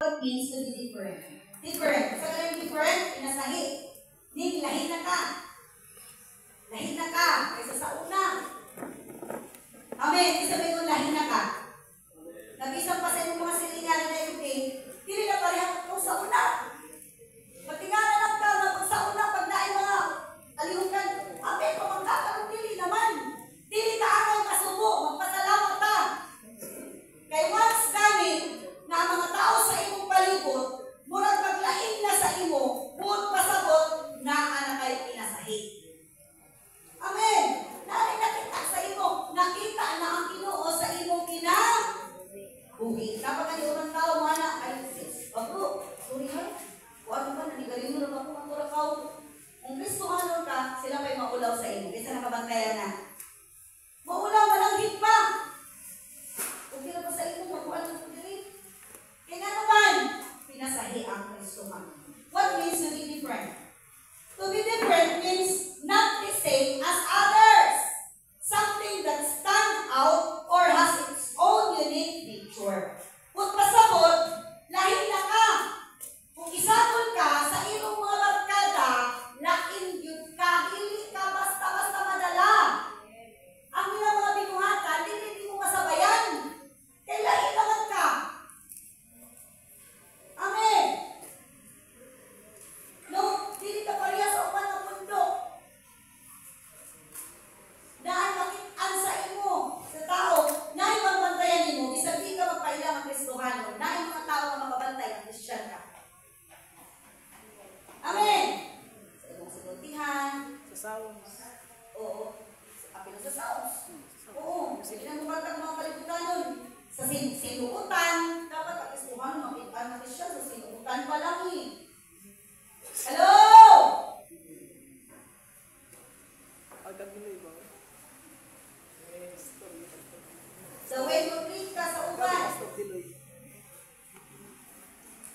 What means to be different? Different. Sa kanya different, pinasahi. Ning, lahi na ka. Lahi na ka. Kaysa sa una. Amen. Isabi ko, lahi na ka. Nabisang pa sa inyong mga silingan na yung hindi na pareha ko sa una. Patingala lang ka na sa una, pag naay mga alihukan, amen, pamangkakaroon dili naman. Dili ka akong kasubo, magpasalamat ka. Kay once gani, na mga tao sa imong palibot, murag maglaing na sa imo, buot pasabot, na anak kayo pinasahi. Amen. Nari nakita sa imo, nakita na ang Ginoo sa imong kinabuhi. Kapag kaniunang tao, mana, ay, bro, sorry ha, kung ano ba, nanigaling mo lang ako, ang turakaw. Kung Kristohanon ka, sila may maulaw sa imo. Kaysa nakabantayan na. Maulaw, malanghit pa. Kung kila pa sa imo, makuha ng pagdirin. Kaya naman, pinasahi ang Kristohanon. What means to be different? To be different means not the same as others. Something that stands out or has its own unique nature. Kung pasabot, lahi na ka. Kung isabot ka sa iyong mga barkada, lain yun ka, hindi ka basta-basta madala. Ang ilang mga binuhatan, hindi mo masabayan. Kaya lahi naman ka. Amen. No, hindi ka pareha sa upan ng mundo. Dahil makitaan sa imo, sa tao, na ibang bantayan mo, isang di ka magpailang ang Kristohanon, na yung mga tao na mababantay ang Christian ka. Amen! Sa ibang sinultihan, Sa sounds. oo, apil sa sounds. Oo, sige na mabantag mga kalibutanon. Sa sinuutan, dapat ang Kristohanon, makitaan na Christian, sa sinuutan pa lang eh. Hello! So, when you treat ka sa uban,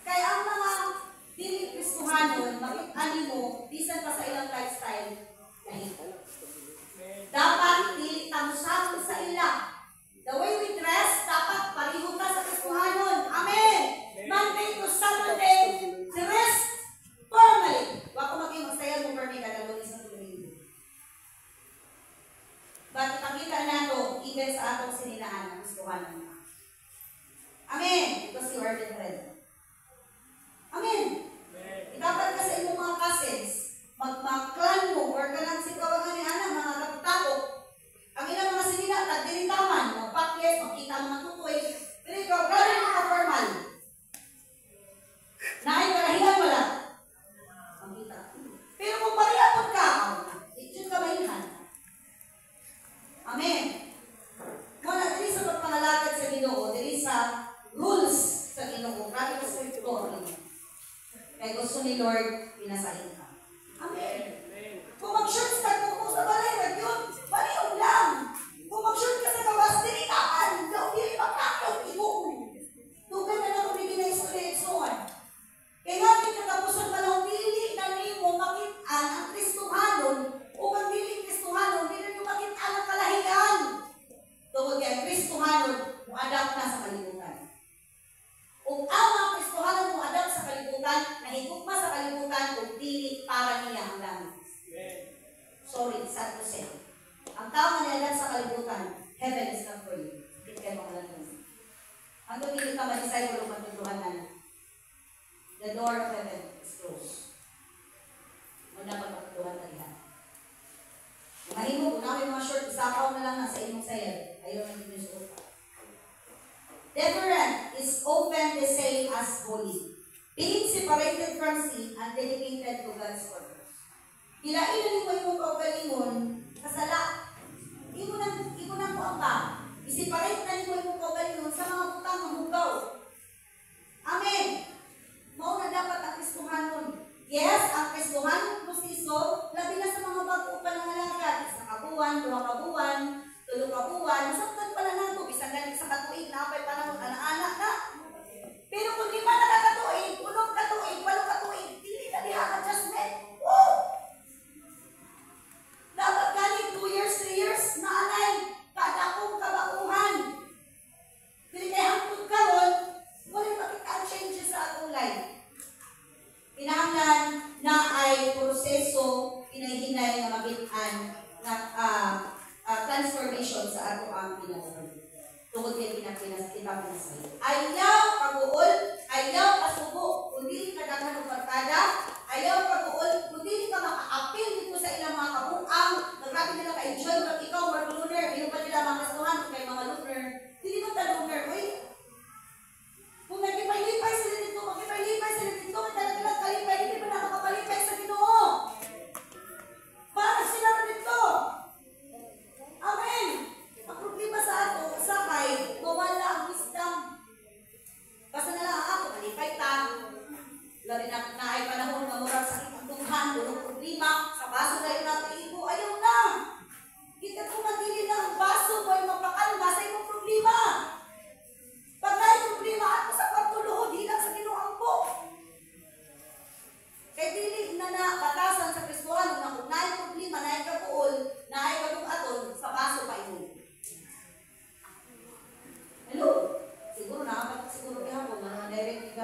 kaya ang mga dili Kristohanon, makit-ani mo, bisan pa sa ilang lifestyle, dapat dili tamusapon sa ila. The way we dress, dapat pariho ka sa Kristohanon. Amen! Monday to Saturday, dress formally. Wako mag-imagsayal mo permi kadalawin sa tuloy. Bakit pakita na ito, even sa atong sinilaan ng Kristohanon na. Amen! Because you are different. Amen! Dapat ka sa imong mga cousins, mag-clan mo, or ka lang si kawangan ni Ana, mga kapitako. Ang ilang mga sinila, tagdiritaman, magpakyes, magkita mga tutoy. Pero ikaw, gano'n mga formal. Naay karahilan wala. Magkita. Pero kung pariyapon ka, yun ka mainhan. Amen. Muna, dili sa pagpangalakad sa Ginoo, dili sa rules sa Ginoo, kaya sa victory. Kaya gusto ni Lord, pinasahin ka. Amen. Kung mag-shorts ka, kung sa balay, wag yun, baliw lang. Kung mag-shorts ka sa kawas, dili takan, dili magkakaw, ibong. Tugan na lang kung na isoleetsoan. Kaya nga, katapusan pa lang, dili na nimo makitaan ang Kristohanon, o kang dili Kristohanon, dili nyo makitaan ang kalahian. Tungkol kaya Kristohanon, mo-adapt na sa kalibutan. Kung ang mga Kristohanon mo-adapt sa kalibutan, nahigugma sa kalibutan, kung dili para niya ang langit. Sorry, sad to say. Ang tao na nilalag sa kalibutan, heaven is not for you. Kaya mga lang. Ang tumili ka mag-isay, walang matutuhan na. The door of heaven is closed. Muna pagpatutuhan na lihat. Mahimo, kung namin mga short, isapaw na lang nasa imong sayad. Ayaw na din yung suot. Different is often the same as holy. Being separated from sin and dedicated to God's purpose. Kilain na mo yung kaugalingon, kasala. Imo na po ang pa. I-separate na mo yung kaugalingon sa mga butang mahugaw. Amen. Mao na dapat ang Kristohanon. Yes, ang Kristohanon proseso, labi na sa mga bago pa ng alagad. Sa kabuwan, 2 kabuwan, 3 kabuwan, masaktan pa na nato. Isang galing sa katuig, napay pa na anak-anak na. Pero kung di pa nakakatuig, 8 katuig, 8 katuig, dili na diha ka adjustment. Woo! Dapat galing 2 years, 3 years, na anay, kada akong kabakuhan. Dili kay hangtod karon,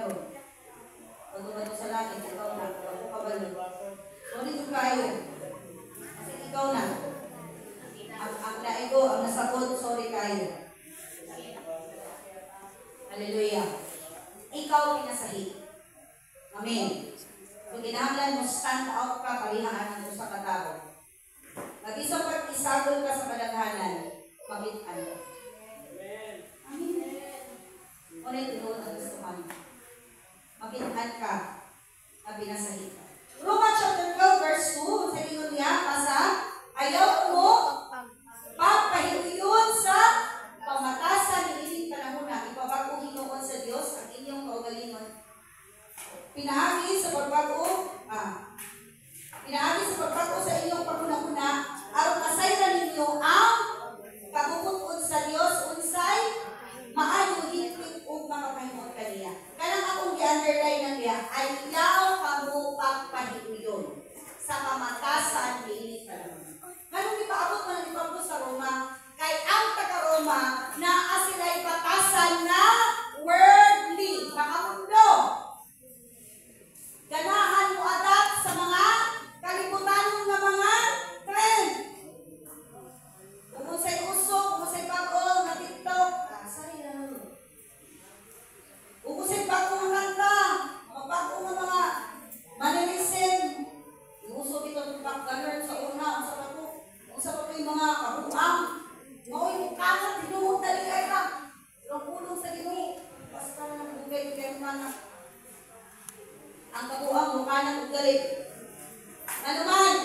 karon. Pag-umato sa langit, ikaw na. Ako kabalo. So, dito kayo. Kasi ikaw na. Ang naigo, ang nasabot, sorry kayo. Hallelujah. Ikaw pinasahi. Amen. So, kinahanglan mo, stand out ka, palihaan ang usa ka tao. Mag-isang pag-isagol ka sa kadaghanan, pamitan. Amen. Unay tinuod ang gusto kami. Makitaan ka na pinasahi ka. Romans chapter 12 verse 2, sa ingon niya, basa, ayaw mo pagpahiuyon sa pamatasan ni ining panahon na ipabago Hinoon sa Dios ang inyong kaugalingon. Pinaagi sa pagbago sa inyong paguna-una aron masayran ninyo ang pagpuputod sa Dios unsay maayo higpit ug makapahimot kaniya. Kanang akong gi-underline na niya, ayaw kamo pagpahiuyon sa pamatasan ni ining panahon. Nganong ipaabot man ang Pablo sa Roma, kay ang taga-Roma naa sila'y batasan na worldly, makamundo. Ganahan mo adapt sa mga kalibutanong na mga trend. Kung sa'y uso, kung sa'y bago na TikTok, sorry lang. Kung sa'y bago ng kanta, mga bago ng mga manilisin, uso dito ng pag-galer sa una, kung sa bago yung mga kabuang, mauwi mo kakat, dinuhong taligay ka, yung pulong sa dinuhong, basta na ng bugay, kayo mana. Ang kabuang mukha ng ugalit. Ano man,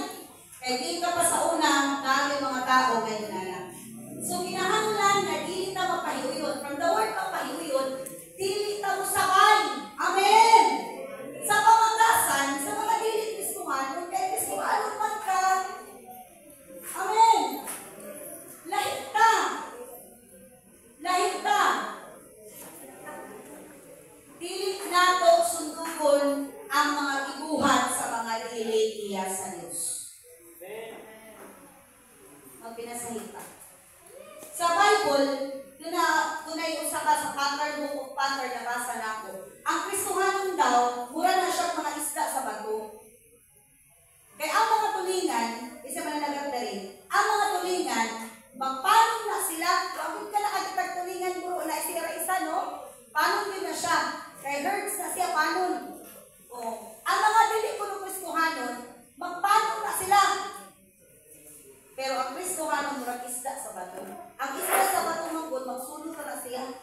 kay di ka pa sa una, dahil mga tao ngayon na. So, kinahanglan na dili ta mapahiuyon. From the word mapahiuyon, dili ta mo sakay. Amen! Sa pamatasan, sa mga dili Kristuhan, kung kay Kristuhan man ka. Amen! Lahit ta. Lahit ta. Dili nato sundugon ang mga iguhan sa mga dili iya sa Diyos. Magpinasahi pa. Sa Bible, tunay usa ka sa pattern mo pattern na basa nako. Ang Kristohanon daw, mura na siya mga isda sa bato. Kaya ang mga tulingan, isa man nagagdari, ang mga tulingan, magpanon na sila, kapag ka nakagitag tulingan mo na isira isa, no? Panon din na siya. Kay herds na siya, panon. O, ang mga dili ko ng Kristohanon, magpanon na sila. Pero ang Kristohanon, murag isda sa bato. Ang isda sa bato manggod, magsulod ka na siya.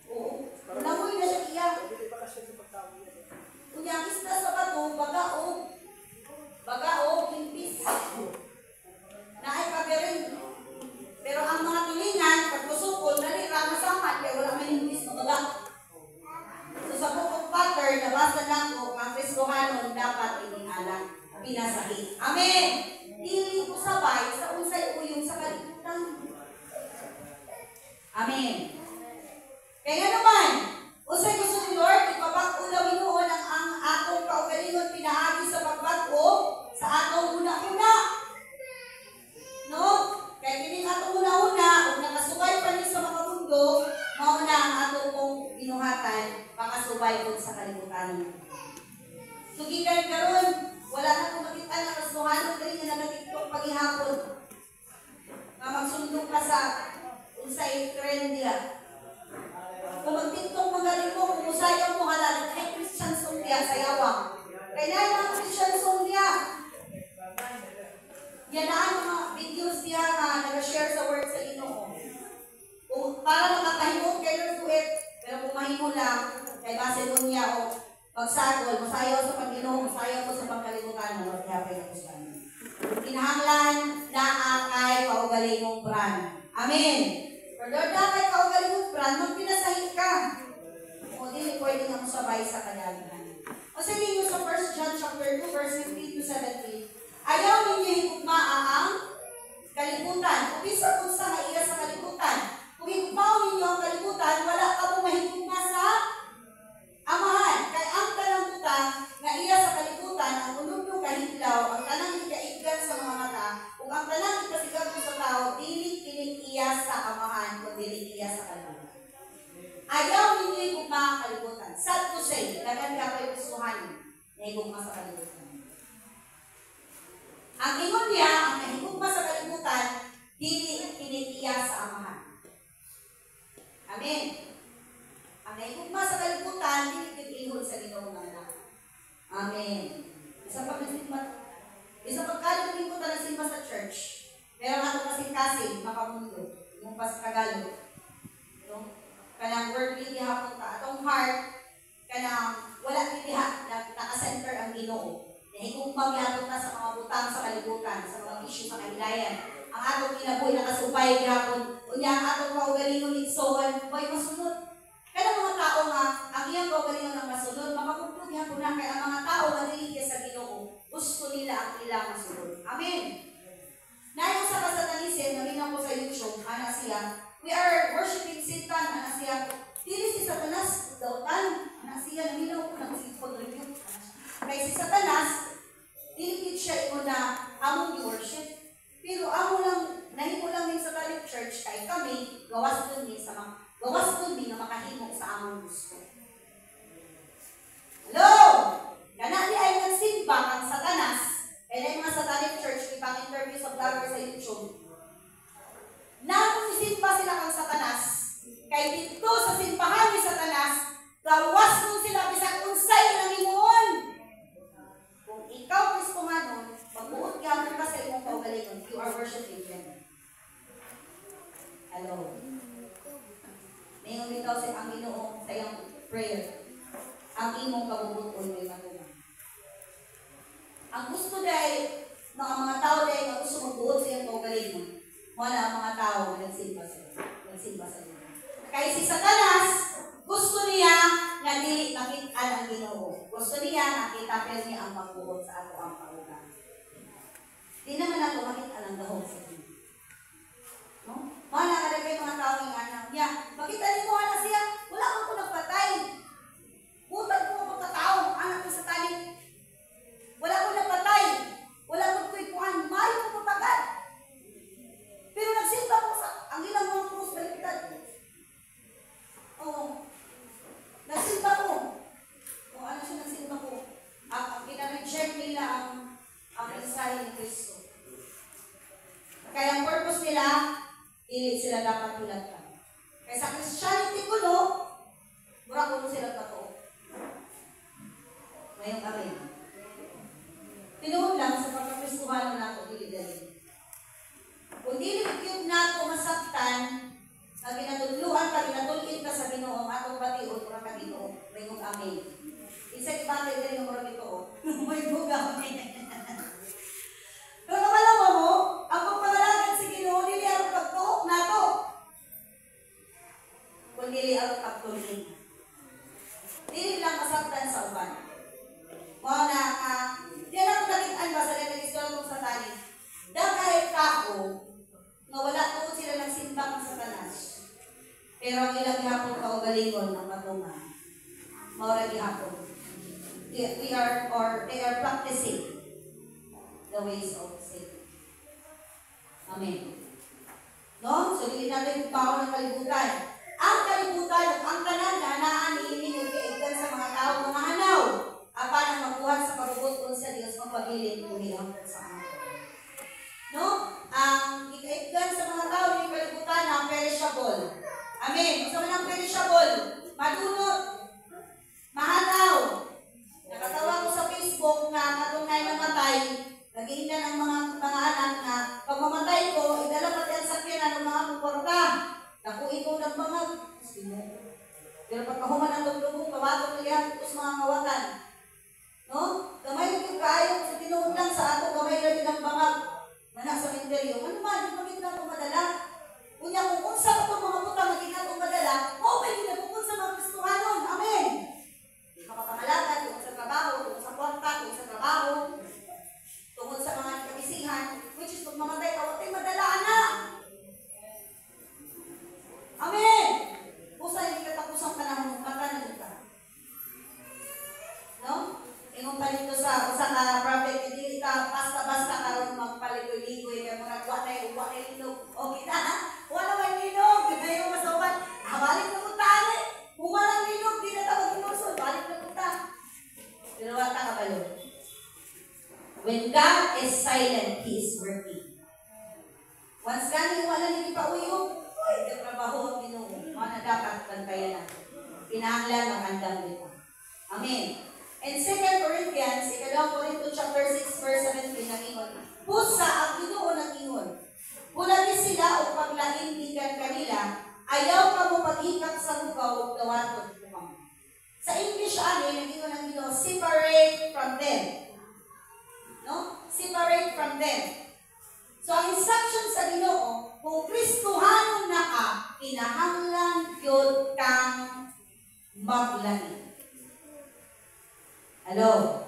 Oo. Namoy na siya iya. Kung yung isda sa bato, bagaog, limpis. Naay pabirin. Pero ang mga tulingan, pagkusukol, nalira, masamat, kaya wala may limpis na baga. So sa bukong pattern, nabasa na ko, ang Kristohanon dapat inialang, pinasahi. Amen! Dili ko sabay sa unsay uyong sa kalibutan. Amen! Kaya naman, usay gusto ni Lord, ipapag-ulaw inuon ang atong kaugalingon pinaagi sa pagbago sa atong una-una. No? Kaya kining atong una-una, kung nakasubay pa rin sa mga mundo, mauna ang atong pong binuhatan, pakasubay po sa kalibutan. So, gikan karon, wala na kong makita na kasuhanon ka rin na nag-tiktok paghihapon. Na magsundong ka sa unsay trend niya. Kung mag-tiktok magaling mo, kung usayaw mo halal, ay Christian song niya, sayawang. Kaya na yung mga Christian song niya. Yan na ang mga videos niya na nag-share sa word sa Ginoo. Kung para makapahimot kayo to it, pero kung mahimo lang, kay base doon niya o pagsagol, masayaw sa Panginoon, masayaw ko sa pagkalimutan ng magyapay na kustan. Kinahanglan na kay kaugalingong brand. Amen! Pero Lord na kay kaugalingong brand, magpinasahi ka. O di pwede nga sabay sa kadalihan. O sige nyo sa 1 John chapter 2, verse 15 to 17. Ayaw ninyo higugmaa ang kalibutan. Kung isa kung sa iya sa kalibutan. Kung higugmao ninyo ang kalibutan, wala ka mong mahigugma sa amahan. Kaya ang kalambutan na iya sa kalibutan, ang unod-unod kahitlaw, ang tanang ikaigan sa mga mata, kung ang tanang ikasigag sa tao, dili kining iya sa amahan, kung dili iya sa kalibutan. Ayaw ninyo higugma ang kalibutan. Sa dagan ka ko'y gustuhan, nahigugma sa kalibutan. Ang ingon niya, ang nahigugma sa kalibutan, dili kinitiya sa amahan. Amen. Ang nahigugma sa kalibutan, dili kinihod sa Ginoo nga anak. Amen. Isa pagkalit ko talaga simba sa church. Pero ako kasing-kasing, makamundo. Yung pas Tagalog. Kanang worldly hapon ka. Atong heart, kanang wala titiha, naka-center ang Ginoo. Nahigugma gihapon ka sa mga butang sa kalibutan, sa mga issue sa kahilayan. Ang atong kinabuhi nakasubay gihapon. Unya ang atong kaugalingon itsoon, boy masunod. Kanang mga tao nga, ang iyang kaugalingon ang masunod, makamundo gihapon na kay ang mga tao nga dili sa Ginoo. Gusto nila ang ilang masunod. Amen. Nayon sa kasatanism, naminaw ko sa YouTube, ana siya, we are worshiping Satan, ana siya, dili si Satanas, dautan, ana siya, naminaw ko, nagsipag-review. Kaya si Satanas, dili siya imo na among worship. Pero amo lang, nahimo lang din sa Catholic Church, kay kami, gawas dun din na makahimo sa among gusto. Hello! Kanali ay nagsimba ang Satanas. Kaya yung mga Satanic Church, ipang interview sa vlogger sa YouTube. Nang isimba sila kang Satanas, kay dito sa simbahan ni Satanas, gawas nun sila bisag unsay ng imuon. Kung ikaw Kristo manon, magbuot ka ka sa imong kaugalingon, you are worshiping them. Hello. Mayroon ikaw sa ang Ginoo sa iyong prayer. Ang imong kabubuton may matulog. Ang gusto dahil ng mga tao dahil na gusto magbuot sa iyong kaugalingon, wala ang mga tao na nagsimba sa Ginoo. Kaya si Satanas, gusto niya na dili makita ang Ginoo. Gusto niya nakita pero niya ang magbuot sa ato ang kaugalingon. Di naman ako makita ang gahong sa Ginoo. No? Wala ka rin kayo mga tao ng anak niya. Makita niyo mo na siya, wala akong ko nagpatay. Utag ko mga tao, anak ko sa tanin. Wala ko nagpatay. Wala ko kuikuan. Mayo ko pagkat. Pero nagsimba ko sa ang ilang mga krus baliktad. Oo. Nagsimba ko. Kung ano siya nagsimba ko. Ang kinareject nila ang mensahe ni Kristo. Kaya ang purpose nila, hindi sila dapat hilatan. Kaya sa Christianity ko, no, mura ko sila totoo. Ngayong amin. Tinuod lang sa pagkapristuhan na ito, dili-dili. Kung dili-dili na ito masaktan, na ginatuluan ka, ginatulin ka sa Ginoo, atong batiod, mura ka Ginoo. Ngayong amin. Isa ibate din yung mura ito, may buga amin. Pero alam mo, ang pagpangalagan si Ginoo, dili ang pagtuok na ito. Kung dili ang pagtulin. Dili lang masaktan sa uban. Mga na, diyan ako nakitaan ba sa nag-istorya kong Satanis? Dahil kako, na wala tukot sila ng simba ng Satanas. Pero ang ilang gihapon kaugalingon ng patungan. Maura gihapon. They are practicing the ways of Satan. Amen. No? So, hindi natin baon ng kalibutan. Ang kalibutan, ang kanan na naan iinig kaigan sa mga tao mga hanaw. Apan ang magbuhat sa pagbubuton sa Diyos magpabilin tumihang sa amin. No? Ang ikaigan sa mga tao ng kalibutan ang perishable. Amen. Gusto mo ng perishable? Madunot. Mahanaw. Nakatawa ko sa Facebook na katungay namatay. Naghihinda ng mga anak na pag mamatay ko, idala pati ang sakyanan ng mga puporta. Nakuin ko ng mga pero pagkahuman ang lubong, kawato na yan sa mga kawatan. No? Gamay yung kayo sa tinuod lang sa ato, gamay na din ang bangag na nasa minteryo. Ano man, yung pagkita itong madala? Kunya kung unsa ko mga butang na ginatong madala, okay, hindi na kung sa mga Kristohanon. Amen! Hindi ka kapangalagan, tungkol sa trabaho, tungkol sa kwarta, tungkol sa trabaho, tungkol sa mga kabisihan, which is pag mamatay ka, huwag madala, anak! Amen! Pusa, hindi ka tapos ang panahon, matanan ka. When God is silent, He is working. Once gani wala nang ipauyo, ito trabaho ang Ginoo. Mga dapat bantayan natin. Kinahanglan magandang dito. Amen. And 2 Corinthians, 2 Corinthians chapter 6, verse 17, nangingon, pusa ang Ginoo nangingon. Hulagi sila o paglaindigan kanila, ayaw ka mo paghikap sa bukaw o gawaton mo. Sa English, nangingon ang Ginoo, separate from them. No? Separate from them. So, ang instruction sa Ginoo, kung Kristohanon na ka, kinahanglan yun kang maglahi. Hello?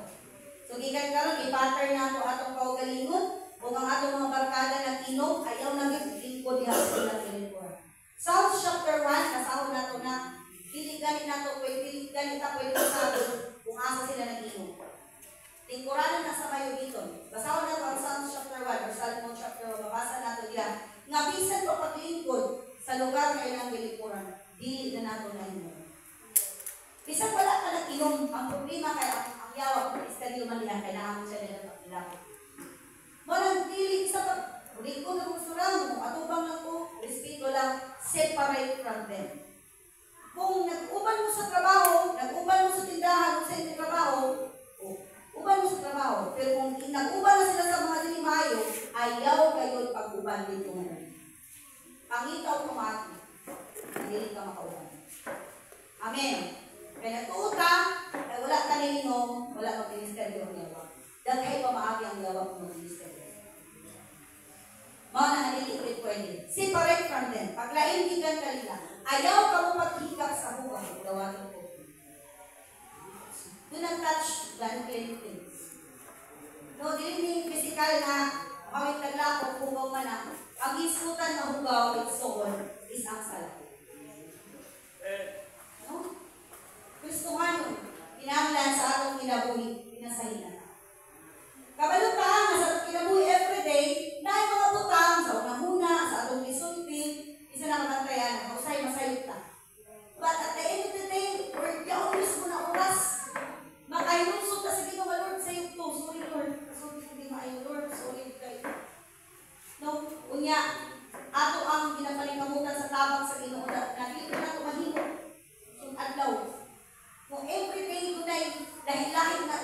So, gikan karon i-pattern na ito atong kaugalingon, kung ang atong mga barkada nag-inom, ayaw na lingkod diha sa ilang ilipor. Psalms chapter 1, kasahon na ito na, pili-ganit na ito, pili-ganit na pwede kasahon kung asa sila nag-inom. Lingkuranan na sa kayo dito. Basahon na ito ang Psalms chapter 1 or Psalm chapter 1, mabasa na ito diyan. Nga bisan pa paglingkod sa lugar na ilang ilikuran, dili na nato na inom. Bisan wala ka nag-inom, ang problema kay ang yawa kung istaril man nila, kailangan siya nila pagkilako. Walang dili sa pag-ulit ko na kung surang mo, atubang lang ko, respeto lang, separate from them. Kung nag-uban mo sa trabaho, nag-uban mo sa tindahan, kung sa inyong trabaho, uban mo sa trabaho. Pero kung nag-uban na sila sa mga dilimayo, ayaw kayo pag-uban dito ngayon. Pangitaw kumati, hindi ka makauban. Amen. Kaya nagtuuta, kaya wala ka nilinom, wala mag-ministeryo ang yawa. Daghay pa maagi ang yawa kung mag-ministeryo. Mga nanalilit pwede. Separate from them. Paglaindigan ka nila. Ayaw ka mo maghikap sa buwan. Gawain ko. Do not touch the unclean things. No, dili physical na mawit naglako, hugaw man na. Ang isutan na hugaw, with soul, is ang sala. No? Kristohanon, kinahanglan sa atong kinabuhi, pinasahinan. Kabalutaan na sa atong kinabuhi everyday, na ay mga butang sa unang-una, sa atong isulti, isa na kabantayan, kausay masayot ta. But at the end of the day, we're the only na oras. Makahinunsot na sa Ginoo nga Lord, sayot to. Sorry Lord, sorry ko di maayo Lord, sorry kayo. No, unya, ato ang ginapalingkamutan sa tabang sa Ginoo na dili na ito mahimo. Adlaw. Kung everyday dunay dahil-lahit na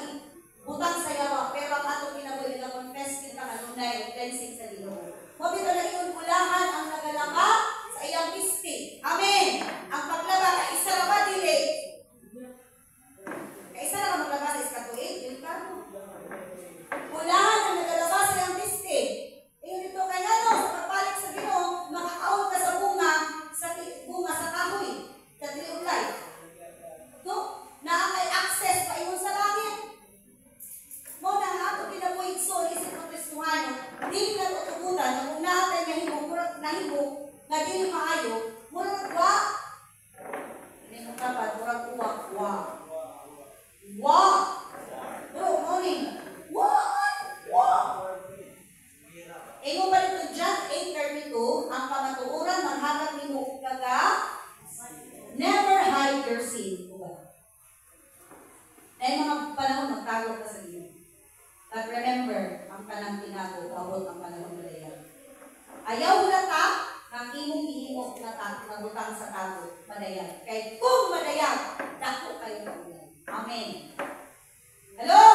butang sa yawa, pero ang atong kinabuhi na confess kita kanunay cleansing sa Ginoo. Mabito na iyon ulahan ang nagalaba sa iyang piste. Amen. Ang paglaba ka isa ra ba dili? Kaisa ra ka maglaba sa iskatuig, dili ka mo. Ulahan ang nagalaba sa iyang piste. Iyon dito kay ano, sa pagpalit sa Ginoo, makakaon ka sa bunga sa kahoy, sa tree of life. No? Na may access pa iyon sa langit. Mo na nga ato kinabuhi so isip ng Kristohanon, dili na tutugutan na kung natin nahimo na dili maayo, mura nagwa. Hindi mo dapat, mura uwak, wa. Wa! Bro, morning. Wa! Wa! Ingo ba dito John 8:32, ang pangatuuran maghatag nimo kaga never hide your sin. Dahil mga panahon magtago ka sa Ginoo. But remember, ang kanang tinago, abot ang panahon na dayan. Ayaw na ta, ng imong ihimok na ta, nagutang sa tago, madayan. Kaya kung madayan, dako kayo na ulan. Amen. Hello!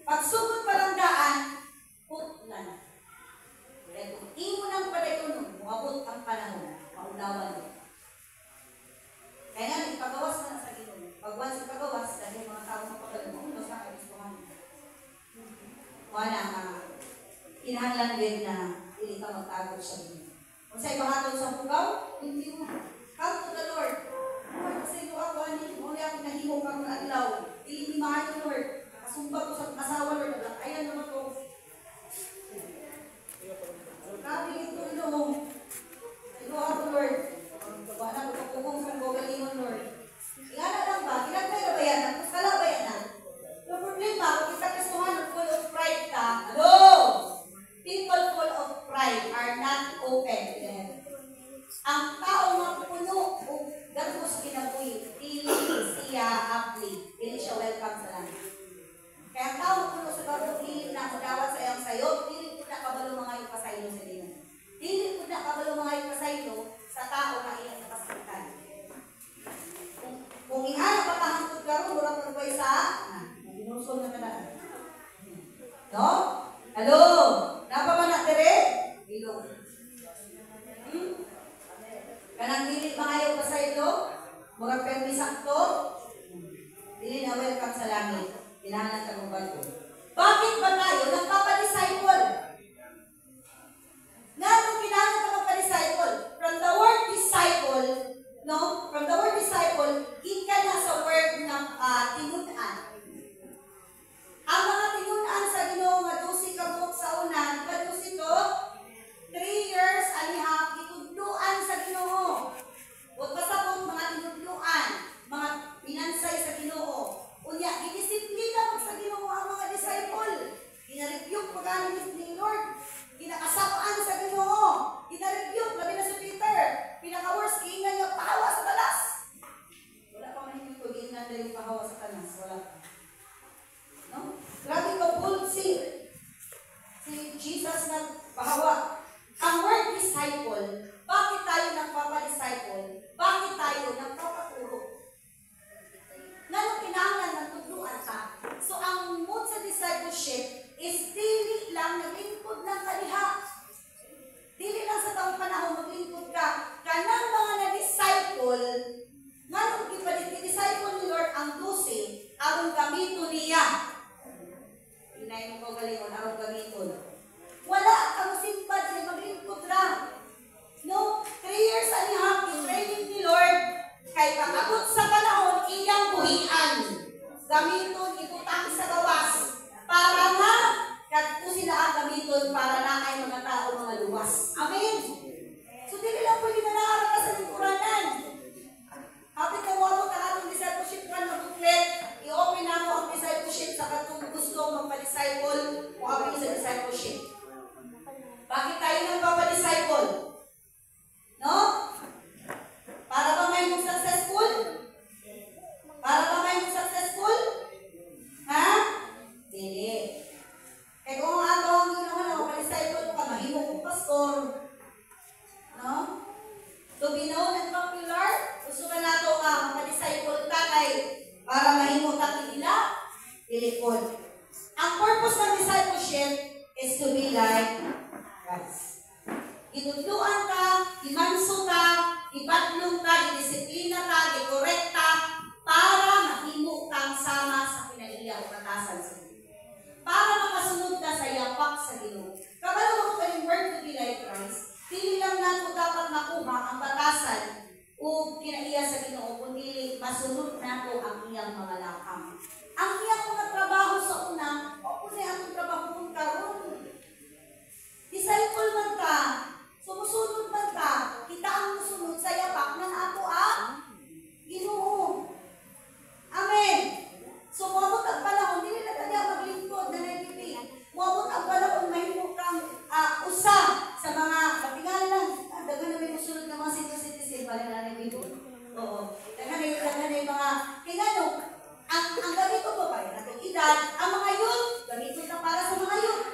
Pagsugod pa lang daan, putlan. Kaya kung imo ng padayon, umabot ang panahon, maunawan mo. Kaya nga, ipagawas na sa Ginoo. Pag once ipagawas, dahil mga tao mapagalan mo, no sa Kristohanon. Wala nga, kinahanglan din na hindi ka magtago sa Ginoo. Kung sa'yo mahatod sa bugaw, hindi mo. Come to the Lord. Lord, kasi ito ako, muli ako nahimo ka ng adlaw. Hindi maayo, Lord. Nakasumbag ko sa asawa, Lord. Ayan naman ito. Grabe ito, Ginoo. Ito ako, Lord. Wala ko pagkukong sa gogalingon, Lord. Ingana lang ba? Kinagpay na ba yan? Nagpuskala ba yan? Yung problema, kung kita Kristohanon full of pride ka, hello! People full of pride are not open. Ang tao nga puno o gagos kinabuhi, dili siya apli. Dili siya welcome sa langit. Kaya karon wala pa ba isa? Binusol na kada. No? Hello. Napa ba na dire? Bilog. Kanang dili maayo pa sa ito? Murag permi sakto? Dili na welcome sa langit. Kailangan sa mong bakit ba tayo nagpapadisciple? Nga nung kailangan ka magpa-disciple? From the word disciple, no? From the word disciple, ka na sa word ng tinunan. Ang mga tinunan sa Ginoo nga 12 ka book sa unan, kadusi to 3 years and a half itudluan sa Ginoo. Huwag pasabot mga tinudluan, mga pinansay sa Ginoo. Unya, gidisiplina mo sa Ginoo ang mga disciple. Gina-rebuke pagani ni Lord. Ginakasapaan sa Ginoo. Gina-rebuke, labi na si Peter. Pinaka-worst, iingan niya pahawa sa talas. Wala pa man ko iingan na yung pahawa sa talas. Wala pa. No? Grabe ka bold si Jesus na pahawa. Ang word disciple, bakit tayo nagpapadisciple? Bakit tayo nagpapaturo? Nganong kinahanglan ng tudluan ka? So, ang mood sa discipleship is dili lang naglingkod ng kaliha. Dili lang sa taong panahon maglingkod ka. Kanang mga na-disciple, nganong ipa-disciple ni Lord ang 12, aron gamiton niya. Inay mo ko galingon, aron gamiton. Wala kang simpa, dili maglingkod lang. No? 3 years and a half in training ni Lord, kay pag-abot sa panahon, iyang buhian. Gamiton, ibutang sa gawas. Para nga, kung sila ang gamiton, para na ay mga tao, mga luwas. Amen? So, di lang pwede na naara ka sa lingkuranan. Kapit na mo ang atong discipleship ka na booklet, i-open na mo ang discipleship sa katong gusto magpa-disciple o abing sa discipleship. Bakit tayo nagpapa-disciple? No? Para ba may mong successful? Para ba may mong successful? Ha? Dili. Kaya kung ato ang ginawa na mapa-disciple ka, mahimo kong pastor. No? To be known and popular, gusto ka na ito nga mapa-disciple ka kay para mahimo ka kilala, ilikod. Ang purpose ng discipleship is to be like Christ. Itutluan ka, imanso ka, ibadlong ka, idisiplina ka, ikorek ka, para mahimo kang sama sa pinaiya o katasan sa Ginoo. Para makasunod ka sa yapak sa Ginoo. Kabalo mo ka yung word to be like Christ, dili lang nato dapat makuha ang batasan o pinaiya sa Ginoo, kundi masunod nato ang iyang mga lakang. Ang iyang mga trabaho sa una, o kung ang trabaho kung karon. Disciple man ka, sumusunod man ka, kita ang musunod sa yapak ng ato Ginoo. Amen. So, muabot ang panahon, hindi nila kanya maglingkod na nagbibig. Muabot ang panahon, mahimo kang usa sa mga katingalan. Dagan na may musunod ng mga citizen, balik na nagbibig. Oo. Dagan na yung mga kingano. Ang gamit ko pa rin, atong edad, ang mga youth, gamitin na para sa mga youth.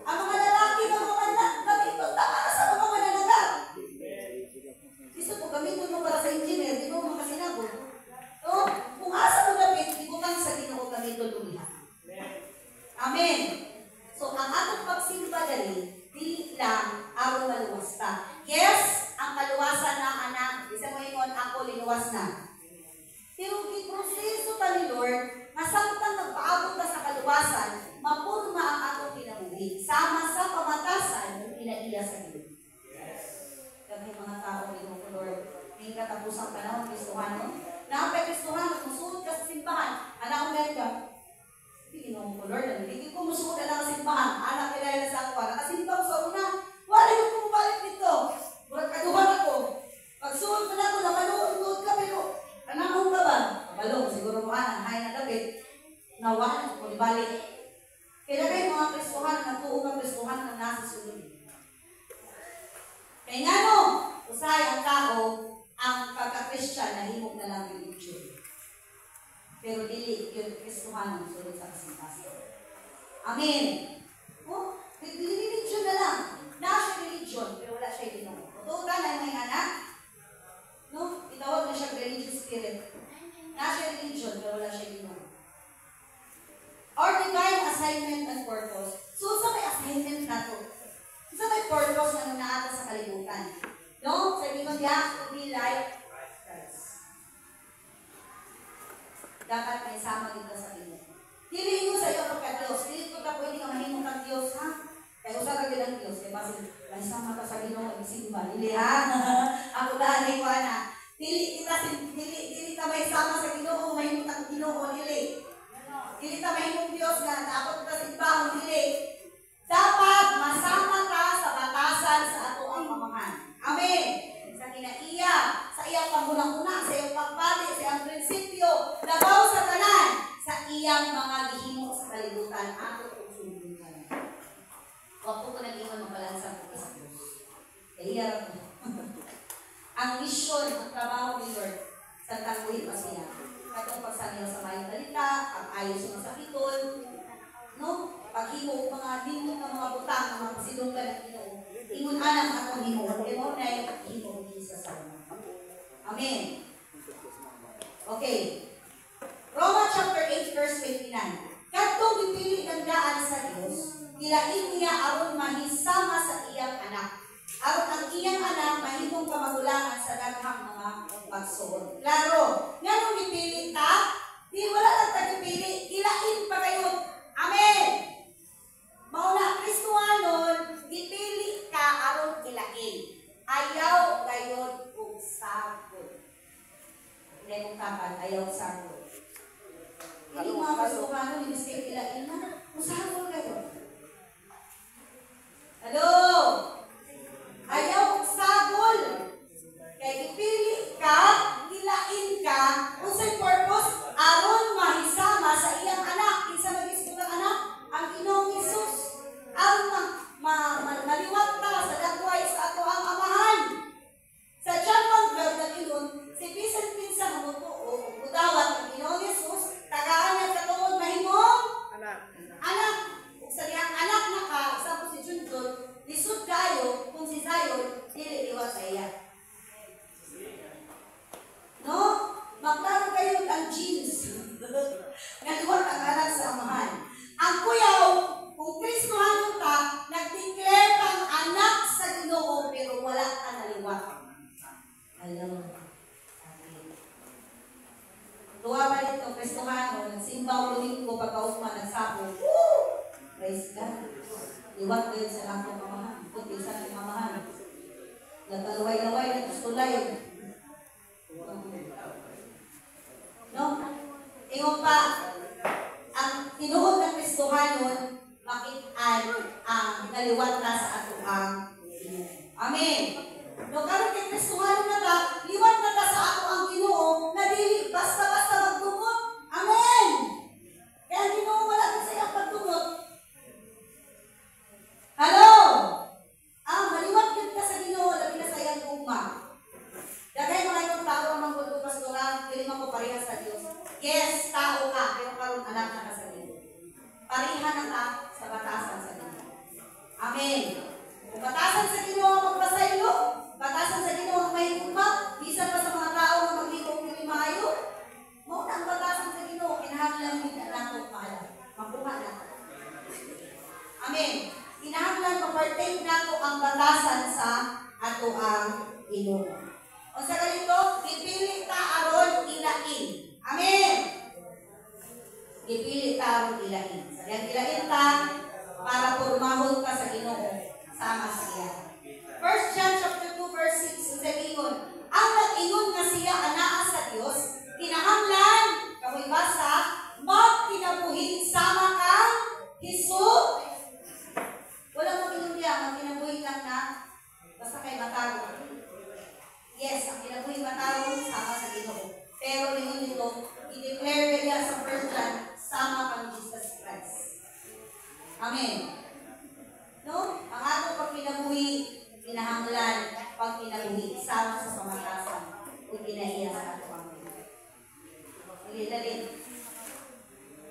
Ang mga lalaki ng mga gamitin na para sa mga mananagal. Gusto ko, gamitin mo para sa engineer, di mo makasinabot. No? Kung asa mo gamit, ibutang sa Ginoo gamitin ulihan. Amen. So, ang atong pagsimba dali, di lang aron maluwas ta. Yes, ang kaluwasan na anak, isa mo ingon ako linuwas na. Pero giproseso ta ni Lord, masamtang nagpaabot ta sa kaluwasan, mapurma ang atong kinabuhi, sama sa pamatasan ng pinaiya sa Ginoo. Kami mga tao ni Lord, hindi katapusang panahon Kristohano. Napay Kristohano, musuod ka sa simbahan, anak ko meron ka. Ginoo ko Lord, hindi ko musuod na sa simbahan, anak kilala sa ako, nakasimba ko sa una, wala yung kumabalik dito. Murag kaduhan ako. Pagsuod ko na ako, napanood ka, pero anong ka ba? Kabalo, siguro mo hay na David. Nawahan ko, ibalik. Kaya kayo mga Kristohan, natuong ang Kristohan na nasa sulod. Kaya nga no, usay ang tao, ang pagka-Christian na himog na lang religion. Pero dili, yung Kristohan ang sulod sa kasintasan. Amen. Oh, religion na lang. Nasa religion, pero wala siya Ginoo. Totoo ka na may anak? No? Itawag na siya religious spirit. Nasa religion, pero wala siya Ginoo. Our divine assignment and purpose. So, sa may assignment na to, sa may purpose na naata sa kalibutan. No? Sabi ko niya, to be like Christ. Dapat may sama dito sa Ginoo. Dili ko sa iyo pagka-Diyos. Dili ko ka pwede ka mahimong kang Diyos, ha? Kaya usa ka bilang Diyos. Kaya kasi, may sama ka sa Ginoo, mag-isimba. Dili, ha? Ako dahil ko, ana. Dili ka may sama sa Ginoo, mahimong kang Ginoo, dili. Dili ka mahimong Diyos na dapat ka simbahon, dili. Dapat masama ka sa batasan sa ato ang pamahan. Amen. Sa kinaiya, sa iyang panguna-una, sa iyang pagpali, sa iyang prinsipyo, labaw sa tanan, sa iyang mga gihimo sa kalibutan, ato kung sundin. Huwag ko nag-ingon mabalansan ko sa Diyos. Kaya ko. Ang misyon, ang trabaho ni Lord, sa tangguhin pa siya. Katong pagsanyaw sa mayong talita, pag-ayos ng sakitol, no? Paghimo mga dindot ng mga butang, ng mga pasidunggan at Ginoo. Ingon anang atong himo, emo na yung himo sa sama. Amen. Okay. Romans chapter 8 verse 29. Kadtong gipili ng daan sa Dios, dilain niya aron mahisama sa iyang anak. Aron ang iyang anak mahimong kamagulangan sa daghang mga pagsuod. Klaro, nganong gipili ta? Di wala lang ta gipili, dilain pa kayo. Amen. Mauna Kristohanon, gipili ka aron dilain. Ayaw gayon ug sagol. Hindi mong kapan, ayaw sagol. Hindi mga Kristohanon, hindi kayo dilain na. Usagol kayo. Hello? Ayaw ug sagol. Kaya ipili ka, dilain ka, unsay purpose aron mahisama sa iyang anak. Kinsa mag-isip ang anak? Ang Ginoong Hesus. Aron maliwat ka sa dagway sa ato ang amahan. Sa John 1:12 nag-ingon, si bisan pinsa mamutuo o udawat ang Ginoong Hesus, tagaan niya katungod mahimong anak. Ug sa diyang anak na ka, sa po si Junjun, lisod kayo kung si Zion dili liwat sa iya. No? Maklaro kayo ang genes. Naliwat ang anak sa amahan. Ang kuyaw, kung Kristohanon ka, nag-declare kang anak sa Ginoo pero wala ka naliwat. Alam mo. Tuwa ba dito, Kristohanon, nagsimba ulit ko pagkausma, nagsapo. Woo! Praise God. Liwat kayo sa lakong pamahan. Kunti sa aking pamahan. Nagkaluway-laway, nagkustulay. No? Ingon pa, ang tinuod ng Kristohanon, makitaan ang naliwat na sa ato ang Ginoo. Amen. No, karon kay Kristohanon na ta, liwat na ta sa ato ang Ginoo, na dili basta-basta magtumot. Amen. Kaya ang Ginoo wala na sa iyang pagtumot. Hello? Maliwat yun ka sa Ginoo, labi na sa iyang gugma. Dagay mga itong tao ang manggulo pastoral, hindi man ko pareha sa Diyos. Yes, tao ka, pero karon anak na ka sa Ginoo. Pareha na ka sa batasan sa Ginoo. Amen. Kung batasan sa Ginoo ang magpasaylo, batasan sa Ginoo ang may gugma, bisan pa sa mga tao na maglibog ng maayo, mo ang batasan sa Ginoo, kinahanglan din na nato mahal. Makuha na. Amen. Kinahanglan ma-partake nato ang batasan sa ato ang Ginoo. O sa ganito, gipili ta aron ilain. Amen. Gipili ta aron ilain. Sa ilain ta para pormahon ka sa Ginoo sama sa iya. 1 John chapter 2 verse 6 sa ingon, ang nag-ingon nga siya anaa sa Dios, kinahanglan kamoy basa magkinabuhi sama kang Hesus. Wala mo kinundiya, magkinabuhi lang na basta kay mataro. Yes, ang kinabuhi mataro sama sa Ginoo. Pero lingon nito, i-declare niya sa 1 John sama kang Jesus Christ. Amen. No? Ang atong pagkinabuhi, kinahanglan pagkinabuhi sama sa pamatasan o kinaiya sa ato ang Ginoo. Ililin.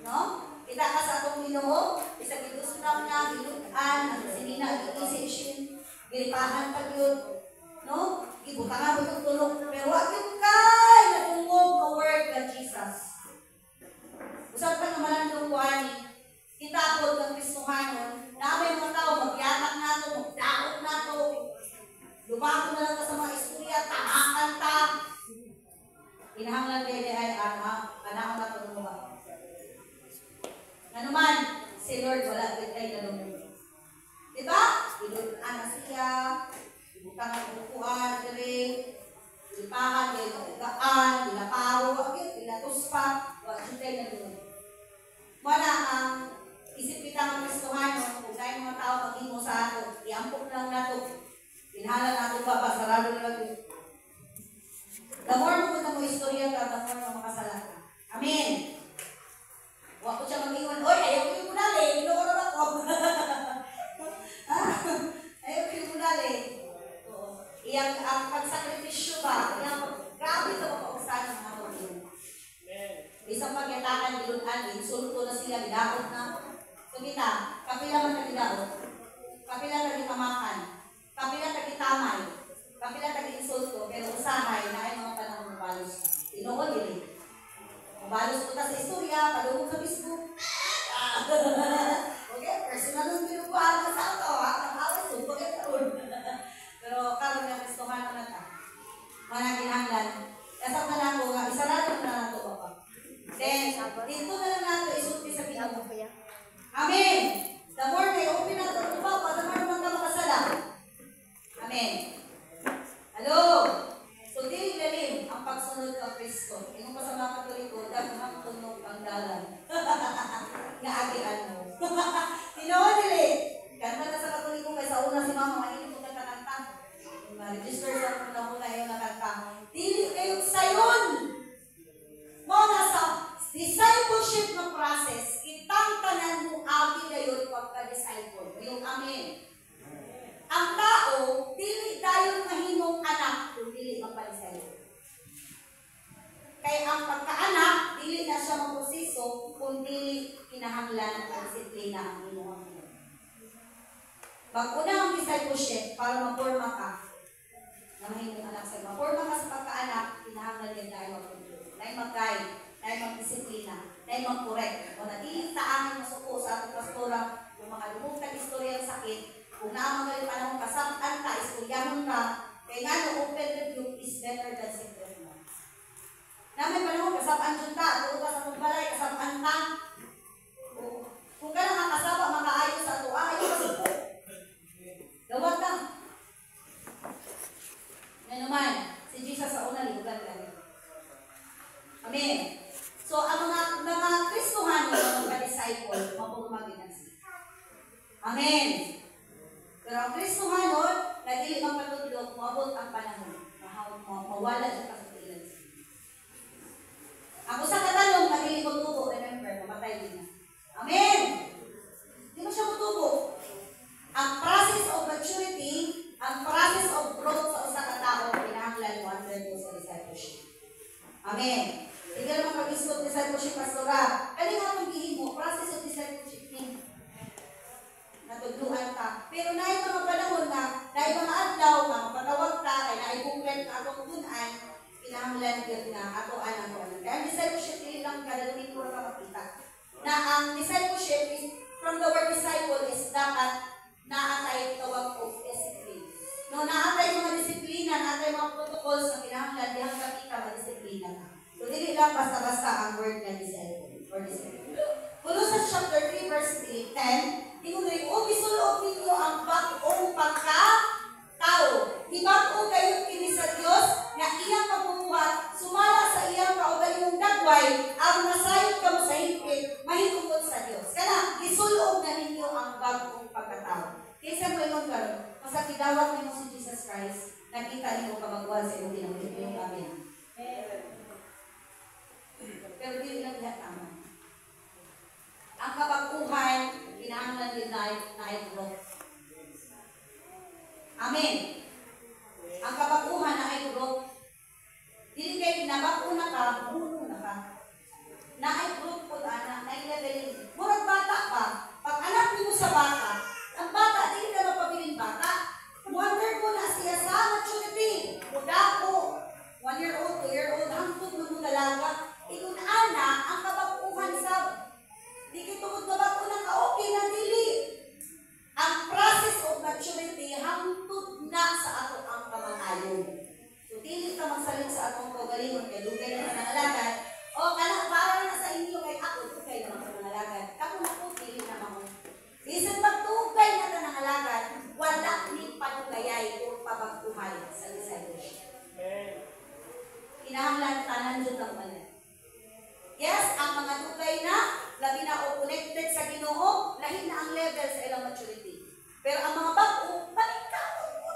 No? Kita ka sa atong Ginoo, isa gitusnaw na, gilutan, ang sinina, gitisisyon, giripahan pag yun. No? Ibutangan mo yung tulog. Pero wag yung kay natungog ka word ka Jesus. Lumako na lang ka sa mga istorya, tamakan ta. Kinahanglan kayo ay anak na tulungan. Nga naman, si Lord wala ay ganun. Diba? Ilutan na siya, ibutang ang bukuan, ilipahan, ilagaan, ilaparo, ilatos pa, wala siya na doon. Wala ang isip kita ng Kristohano, kung tayo mga tao mag-imo sa ato, iampok lang nato, pinhala nato ba, pasarado nila ito. The more mo na mo istorya ka, the more mo makasala ka. Amen. Huwag ko siya mag-iwan, oy, ayaw ko yung kunali, inuunan ako. Ayaw ko yung kunali. Iyang ang pagsakripisyo ba, grabe ito mapausan ng mga tulong. Isang pagyatakan, nilunan, insulto na sila, nilaot na. So kita, kapila man nagilaot, kapila nagitamakan, kapila nagitamay, kapila nag-insulto, pero usahay na ay mga panahon mabalos na. Tinoon nila. Mabalos ko ta sa istorya, palungog sa Facebook. Okay, personal yung binubuhan na sa auto, ha? Ang awis, huwag kayo taon. Pero karoon na Kristohan na ta. Mga kinahanglan. Kasap na lang ko, isarado na lang ito pa. Then, dito na lang natin isulti sa Pinoy. Amen! The more may open na ito, the more naman ka makasala. Amen. Hello? So, di ilalim ang pagsunod ng Kristo. Yung pa sa mga Katoliko, dapat tunog ang dalan. Naagian mo. Tinoon nila. Ganda na sa Katoliko, kaysa una si Mama, mainit mo kakanta. Ma-register sa una yung nakanta. Dili kayo sayon. Mga sa discipleship na process, itangtanan mo amin ngayon pagka-disciple. Yung amen. Ang tao, dili tayo mahimong anak kung dili magpalisayo. Kaya ang pagkaanak, dili na siya magproseso kung dili kinahanglan ng disiplina ang inyong Panginoon. Mag-una ang discipleship para maporma ka na mahimong anak sa'yo. Maporma ka sa pagkaanak, kinahanglan din tayo mag-control. Tayo mag-guide, tayo mag-disiplina, tayo mag-correct. Kung natiling taamin masuko sa ating pastora, kung makalumog ka istorya ng sakit, kung naamang pa ng kasaptan ka, istoryahan ka, kaya nga no, open review is better than secret mo. Namin pa naman, kasaptan dyan ka, tuo ka sa pagbalay, kasaptan ka. Kung ka nakakasapa, makaayos sa ito, ayos sa ito. Gawag ka. Yan naman, si Jesus sa una, libugan lang. Amen. So, ang mga Kristohano, mga disciple, mapumagin sila. Amen. Pero ang Kristohano, na dili magpatudlog, maabot ang panahon. Mawala sa kasutilan. Ang usa ka tanong, na dili mo tubo, remember, mamatay din na. Amen! Di mo siya mutubo. Ang process of maturity, ang process of growth sa usa ka tao, kinahanglan mo under sa discipleship. Amen! Hindi naman mag-isot discipleship, pastora. Kani nga itong mo, process of discipleship din. Natudluan ka. Pero na yung mga panahon na mga adlaw, mapatawag ka, kaya naibuklet ka atong tunan, kinahanglan yun na ato-anan. Kaya ang discipleship, hindi lang kadalawin ko na makita. Na ang discipleship is, from the word disciple, is dapat naatay tawag of discipline. No, naatay mga disiplina, naatay mga protocols na kinahanglan, di hanggang kita madisiplina ka. So, hindi lang basta-basta ang word na disciple or discipline. Colossians chapter 3, verse 10, tinguloy, o gisulog ninyo ang bagong pagka-tao. Ibago kayo kini sa Diyos na iyang pagbubuhat, sumala sa iyang kaugalingong dagway, ang nasayod ka mo sa higpit, mahigugod sa Diyos. Kaya, gisulog na ninyo ang bagong pagka-tao. Kaysa mo yung karon, sa kidawat mo si Jesus Christ, nakita niyo kamagwan sa iyong tinamit yung amin. Pero di lang lahat tama. Ang kabaguhan, kinahanglan din na ay growth. Amen. Ang kabaguhan na ay growth. Dili kayo kinabago na ka, buno na ka. Na ay growth po na ay leveling. Murag bata pa, pag anak mo sa bata, ang bata, hindi ka mapabiling bata. Wonder ko na siya sa maturity. Muda ko, 1 year old, 2 year old, hangtod mo dalaga. Ikun ana, ang kabaguhan Pero ang mga bago, malikado po.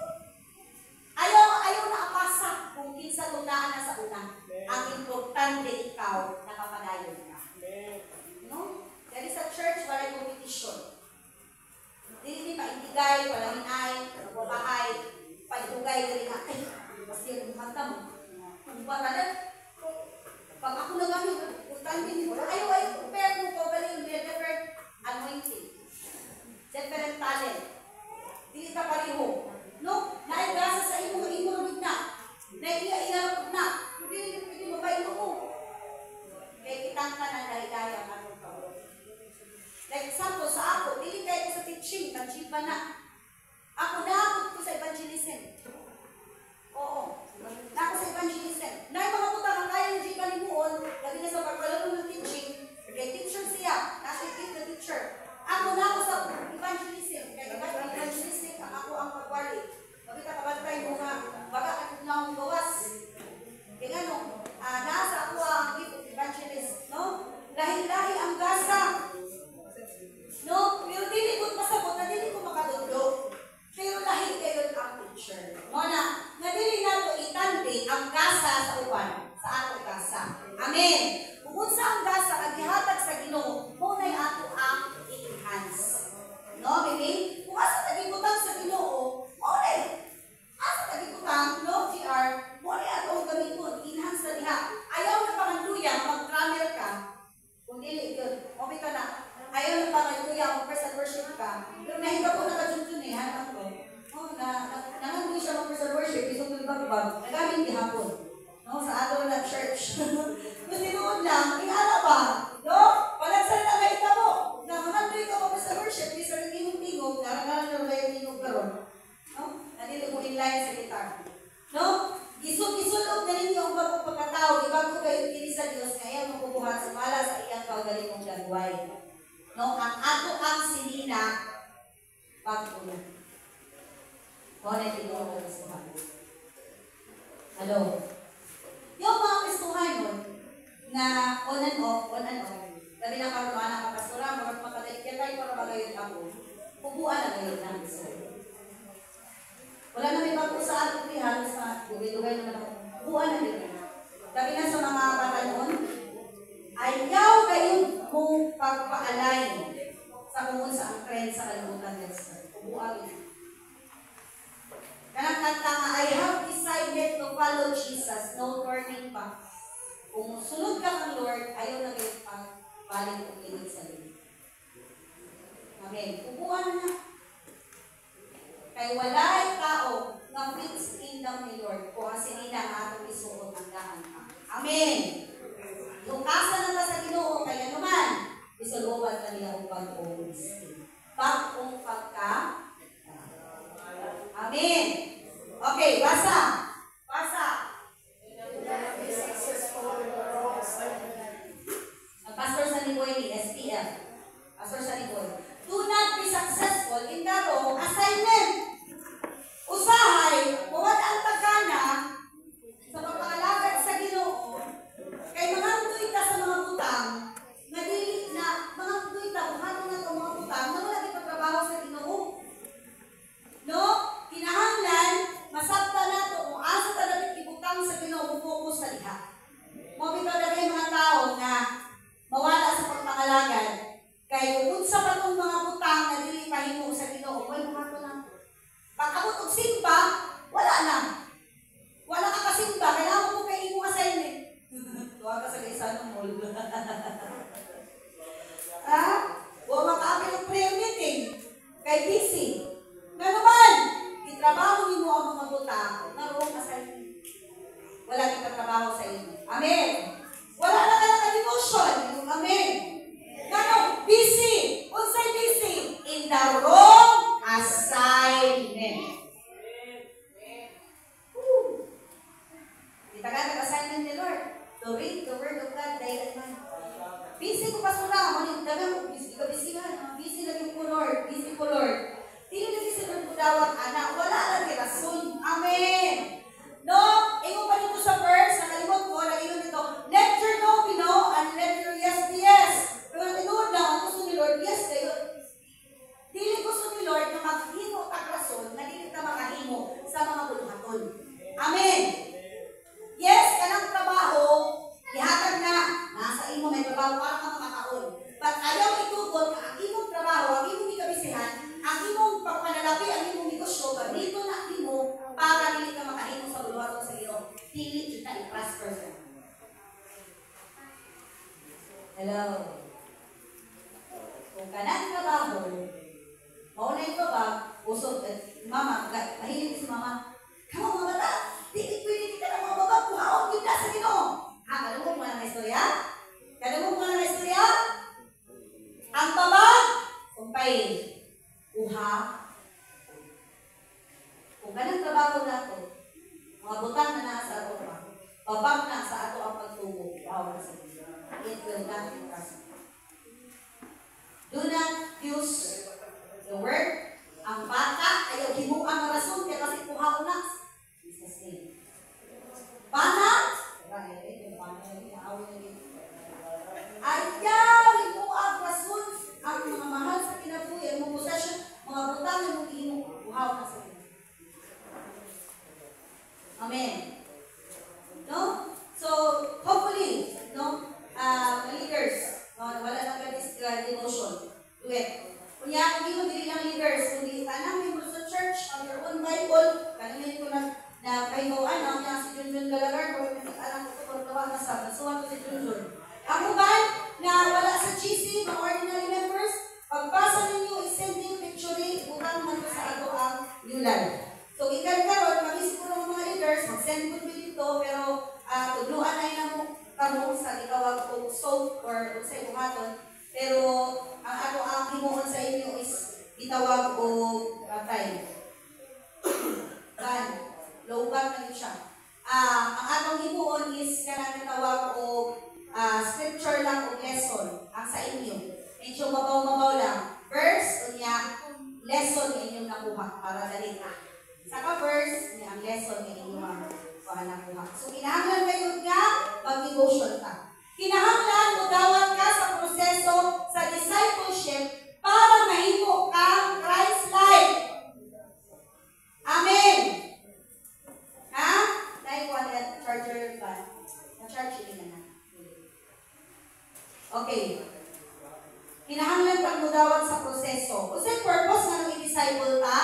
Ayaw na apasa kung kinsa tunaan na sa una. Ang importante ikaw, nakapadayon ka. No? Dahil sa church, walay competition. Dili maintigay, walang inay, magbabahay, pagdugay, dali nga, ay, basta yung kumanta mo. Kung para pag ako nagamit, importante nito, ayaw, compare mo ko, bali yung different anointing. Different talent. Dili ka pareho. No? Naigasa sa imo na. Naiiya-iya na. Hindi mabay mo. Kaya kitang ka na dahil-dahil ang anong tao. Like example, sa ako, dili kayo sa teaching, nag-chipa na. Ako naabot ko sa evangelism. Oo. Naako sa evangelism. Na yung mga putang ang kaya ng chipa ni Muon, lagi na sa pagkalaro ng teaching, kaya teacher siya, nasa give the teacher. Ako na ako sa evangelism. Kaya evangelism, ako ang pagwali. Bakit nakabantay mo nga, baga ako na akong gawas. Kaya nga no, nasa ako ang gift of evangelist. No? Dahil ang gasa. No? Pero dili ko pasabot na dili ko makadudlo. Pero lahi kayo ang teacher. No na, dili na to itandi ang gasa sa uban, sa ato gasa. Amen. Kung sa ang gasa, ang gihatag sa Ginoo, muna'y ato ang i-enhance. No, baby? Kung asa nagibutang sa Ginoo, muna'y asa nagibutang, no, GR, muna'y ato ang gamiton, i-enhance na diha. Ayaw na panganduya, mag-travel ka, kung dili yun, okay ka na. Ayaw na panganduya, mag-person worship ka. Pero nahiga po nakajunjun eh, hanap ko. Oh, nanganduya siya mag-person worship, isang tulibag-bag, nagamit di hapon. No, sa ato na church. Kung sinuod lang, ingala ba? No? Walang salita na ita mo. Na mangandoy ka pa sa worship, di sa tingog-tingog, narangalan na rin yung tingog karon. No? Nandito mo inline sa gitar. No? Gisulog na ninyo ang bagong pagkatao, ibago kayo kini sa Diyos, kaya makubuhat sa mala sa iyang kaugaling mong gagaway. No? Ang ato ang sinina, pagpunan. O, natinong ko sa Hello? Yung mga Kristuhan nun, na on and off, sabi na karuan ang kapastura, mga makadalikyan tayo para magayon ako, pupuan na gayon ng gusto. Wala na may bago sa ato krihan, sa dugay-dugay naman ako, pupuan na gayon. Sabi na sa mga bata nun, ayaw kayo mong pagpaalay sa kung sa ang trend sa kalimutan ng pupuan na. Kanang kanta nga, I have decided to follow Jesus, no turning back. Kung sunod ka ng Lord, ayaw na kayo pang balik o kinig sa Lord. Amen. Upuan na. Kay walay tao na fixed kingdom ni Lord kung ang sinina ang atong isuot ang daan ka. Amen. Yung kasa na sa Ginoo, kaya naman, isuluban ka nila upang umistin. Bagong pagka. Amen. Okay, basa. Pastor Saniboy ni SPF. Pastor Saniboy. Do not be successful in the wrong assignment. Usahay, buwad ang pagkana sa pagpakalagad sa Ginoo. Kay mga tuloy ka sa mga butang, na mga tuloy ka, buhato na ito mga butang, na wala ipagtrabaho sa Ginoo. No? Kinahanglan, masabta na ito kung asa talagang ibutang sa Ginoo, focus sa diha. Mabitaw na kayo mga tao na mawala sa pagpangalagad. Kaya kung sa patong mga butang na dili pahimo sa Ginoo, well, mga ito lang. Pag-abot og simba, wala na. Wala ka kasimba, kailangan mo kay imong assignment. Tuwa ka sa isa ng mall. Huwag makaapil ng prayer meeting. Kay busy. Nga naman, itrabaho mo ang mga butang, naroon assignment. Wala kita trabaho sa inyo. Amen. Wala na ka naka-devotion. Amen. Gano? Busy. Unsay busy? In the wrong assignment. Kita ka nag-assignment ni Lord. To read the word of God day and night. Busy ko pasura. Busy nga. Busy lagi ko Lord. Busy ko Lord. Hindi lagi sa Lord budawang anak. Wala lang rason. Amen. No? Ingo pa dito sa verse. Nakalimot ko. Nag-ingon dito. Let your no be no and let your yes be yes. Pero tinuod lang. Ang gusto ni Lord, yes kayo. Dili gusto ni Lord na mag-yes Hello. Kung kanan trabaho, maunay ko ba, usog, mama, mahilig si mama, kamu mga bata, di pwede kita ng mga baba, kuhaon yun na sa Ginoo. Alam mo mga ng istorya? Alam mo mga ng istorya? Ang babag, kumpay, uha. Kung ganang trabaho na ito, mga butang na nasa ato pa, babag na sa ato ang pagtubo. Wow, it will not be possible. Do not use the word. Ang bata, ayaw himuang ang rason, kaya kasi kuhaon na. Jesus name. Bana, ayaw himuang rason, ang mga mahal sa kinabuhi, ang mga possession, mga butang na mong himu, kuhaon na sa kinabuhi. Amen. No? So, hopefully, no, leaders, wala lang ka devotion. Do it. Kunya, kung di mo dili lang leaders, kundi tanang may sa church, on your own Bible, kanina ko na kaibawan, na si Junjun Galagar, kung alam ko ito, tawa na sa nasuwan ko si Junjun. Ako ba, na wala sa GC, mga ordinary members, pagbasa ninyo, isending, picturing, bukang man sa ato ang yulan. So, ikan karon, mag-isip ko ng mga leaders, mag-send ko dito, pero tudluan na yun mo kamo sa ikawag o soap or sa ibuhaton. Pero, ang ato ang himuon sa inyo is itawag o time. Ban. Low ban na yun siya. Ang atong himuon is kanang itawag o scripture lang o lesson ang sa inyo. Medyo mabaw-mabaw lang. Verse, o niya, lesson inyong nakuha para dali na. Saka verse, niya ang lesson inyong nakuha. So, kinahanglan kayo nga mag-devotion ka. Kinahanglan mo dawat ka sa proseso sa discipleship para mahimo kang Christ-like. Amen. Ha? Dahil ko ang charger ba? Na-charge yun na. Okay. Kinahanglan kang mo dawat sa proseso. Kung sa'yo purpose na nang i-disciple ka,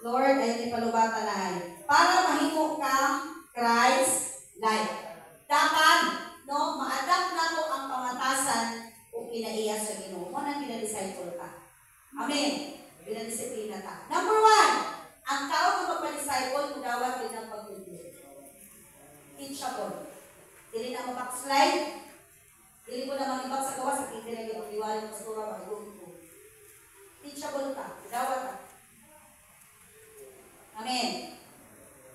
Lord, ay ipalubata na ay. Para mahimo kang Christ-like. Dapat, no, ma-adapt na to ang pamatasan kung kinaiya sa Ginoo. Mo nang kinadisciple ka. Amen. Pinadisiplina ka. Number 1, ang tao na magpa-disciple, dawat din ang pagtutulog. Teachable. Dili na mabackslide. Dili mo na mag-ibag sa gawa sa kitinag yung liwalong pastora o grupo. Teachable ka. Dawat ka. Amen.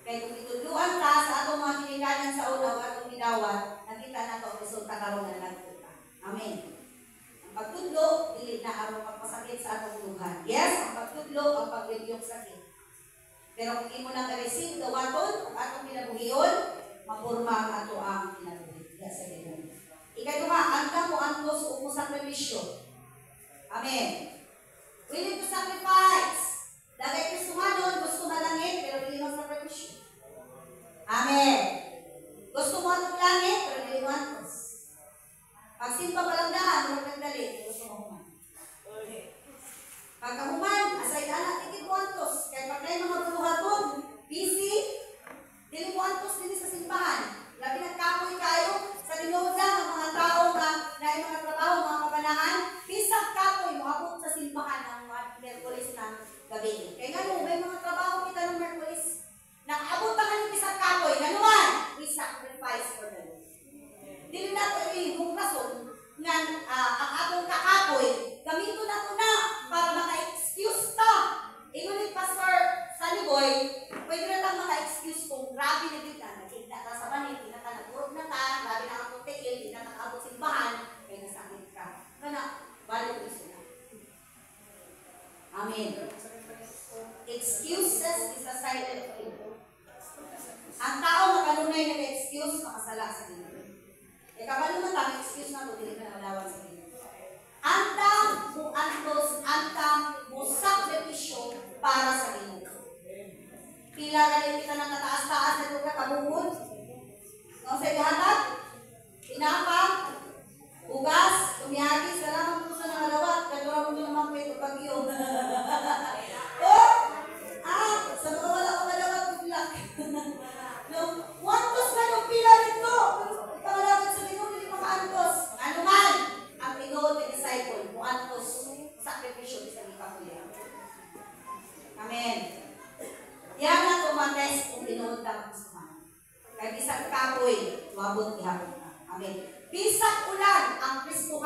Kaya kung itudluan ka sa atong mga kinikanan sa una o atong gidawat, nakita na ito ang resulta karon na nagpunta. Amen. Ang pagtudlo, dili na aron pagpasakit sa atong luhan. Yes, ang pagtudlo, ang pag-rebuke sakit. Pero kung imo na ka-receive dawaton, ang atong kinabuhiyon, mapurma ang ato ang kinabuhi. Yes, sa Ginoo. Ikaduha, anda mo ang Diyos o sakripisyo. Amen. Willing to sacrifice. Dagay Kristumanon, gusto malangit, pero hindi mo sakripisyo. Amen. Gusto mo ang langit, pero hindi mo antos. Pag simpa palamdahan, huwag nagdali, gusto mo human. Pagkahuman, asay anak, hindi mo antos. Kaya pag kayo mga buluhaton, busy, hindi mo antos din sa simbahan. Labi nagkapoy kayo, sa linood lang ang mga tao na yung mga trabaho, mga kapanahan, bisag kapoy mo abot sa simbahan ng mga Merkulis ng gabi. Kaya nga may mga trabaho kita ng Merkulis. Nakaabot ang kanyang bisag kapoy. Ganuman, we sacrifice for the Lord. Dili na ito yung rason nga ang atong kakapoy, gamito na ito na para maka-excuse ta. Ingon ni Pastor Saliboy, pwede na lang maka-excuse kung grabe na kita, nakita na sa panit, hindi na ka nagurog na ta, grabe na akong tekil, hindi na nakaabot simbahan, kaya nasakit ka. Kana, balik ko sila. Amen. Excuses is a silent killer. Ang tao na kanunay nag-excuse, makasala sa Ginoo. E kapag naman excuse na ito, hindi ka nalawan sa Ginoo. Antang mo antos, antang mo sakripisyo para sa Ginoo. Pila ka rin kita ng kataas-taas na ito kabukod. Ang sa ihatag, pinapang, ugas, tumiyagi, salamat po sa nangalawat, katulad mo naman po ito pag-iyo. Sa mga wala ko malawat, good luck. Wantos na yung pila rito. Pangalawat sa Ginoo, hindi makaantos. Ano man, ang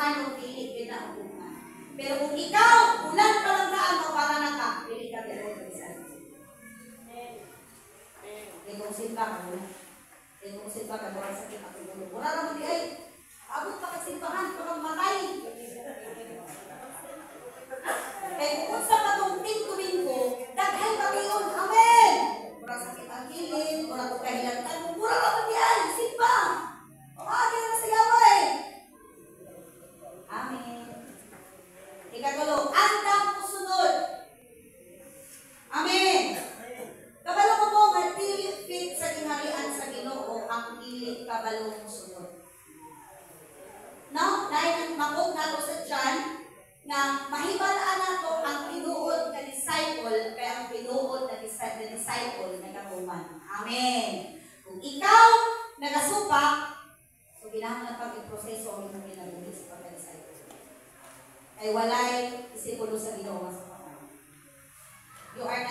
ano, pili kinaupungan. Pero kung ikaw, ulan pa lang daan mo para naka, pili ka pero isa. Kung simba ka muna. Kung simba ka, mura sakit ako gulo. Mura naman di ay, abot pa kasimbahan, parang matay. Kung sa patungting tumingo, daghay pa kayon, amen! Mura sakit ang kilid, mura ko kahilantan, mura naman di ay, simba! Pamagin na sa yaway! Amen. Ikatulo, andang pusunod. Amen. Kabalo ko po, fit sa kinarian sa Ginoo ang dili kabalo mo sunod. No, dahil makog na ko sa John na mahibalaan nato ang tinuod na disciple kaya ang tinuod na disciple nagatuman. Amen. Kung ikaw nagasupak, so ginahanglan pag-iproseso ang imong ginagawa sa pagka-disciple. Ay walay disipulo sa Ginoo sa pagka. You are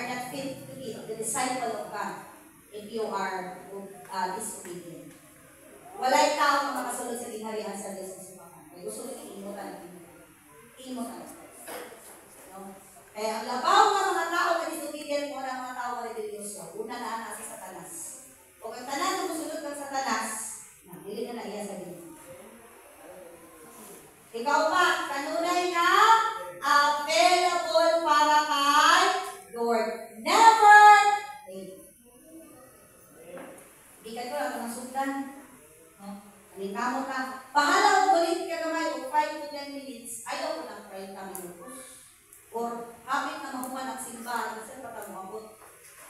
not fit to be the disciple of God if you are disobedient. Walay tao na makasulod sa gingharian sa Diyos sa sumakan. Kaya gusto nyo iimutan. No? Kaya ang labaw ng mga tao na disobedient mo ng mga tao na religiosyo, una na nasa Satanas. O kung tanan na musulod kang Satanas, dili na iya sa Diyos. Ikaw pa, kanunay na available para kay Lord. Never late. Hindi ka ko lang ng sugdan. Halimbawa ka, bahala kung ulit ka naman o 5 to 10 minutes, ayaw ko ng 30 minutos. Or habit na mahuman ang simbahan, kasi pagkamabot.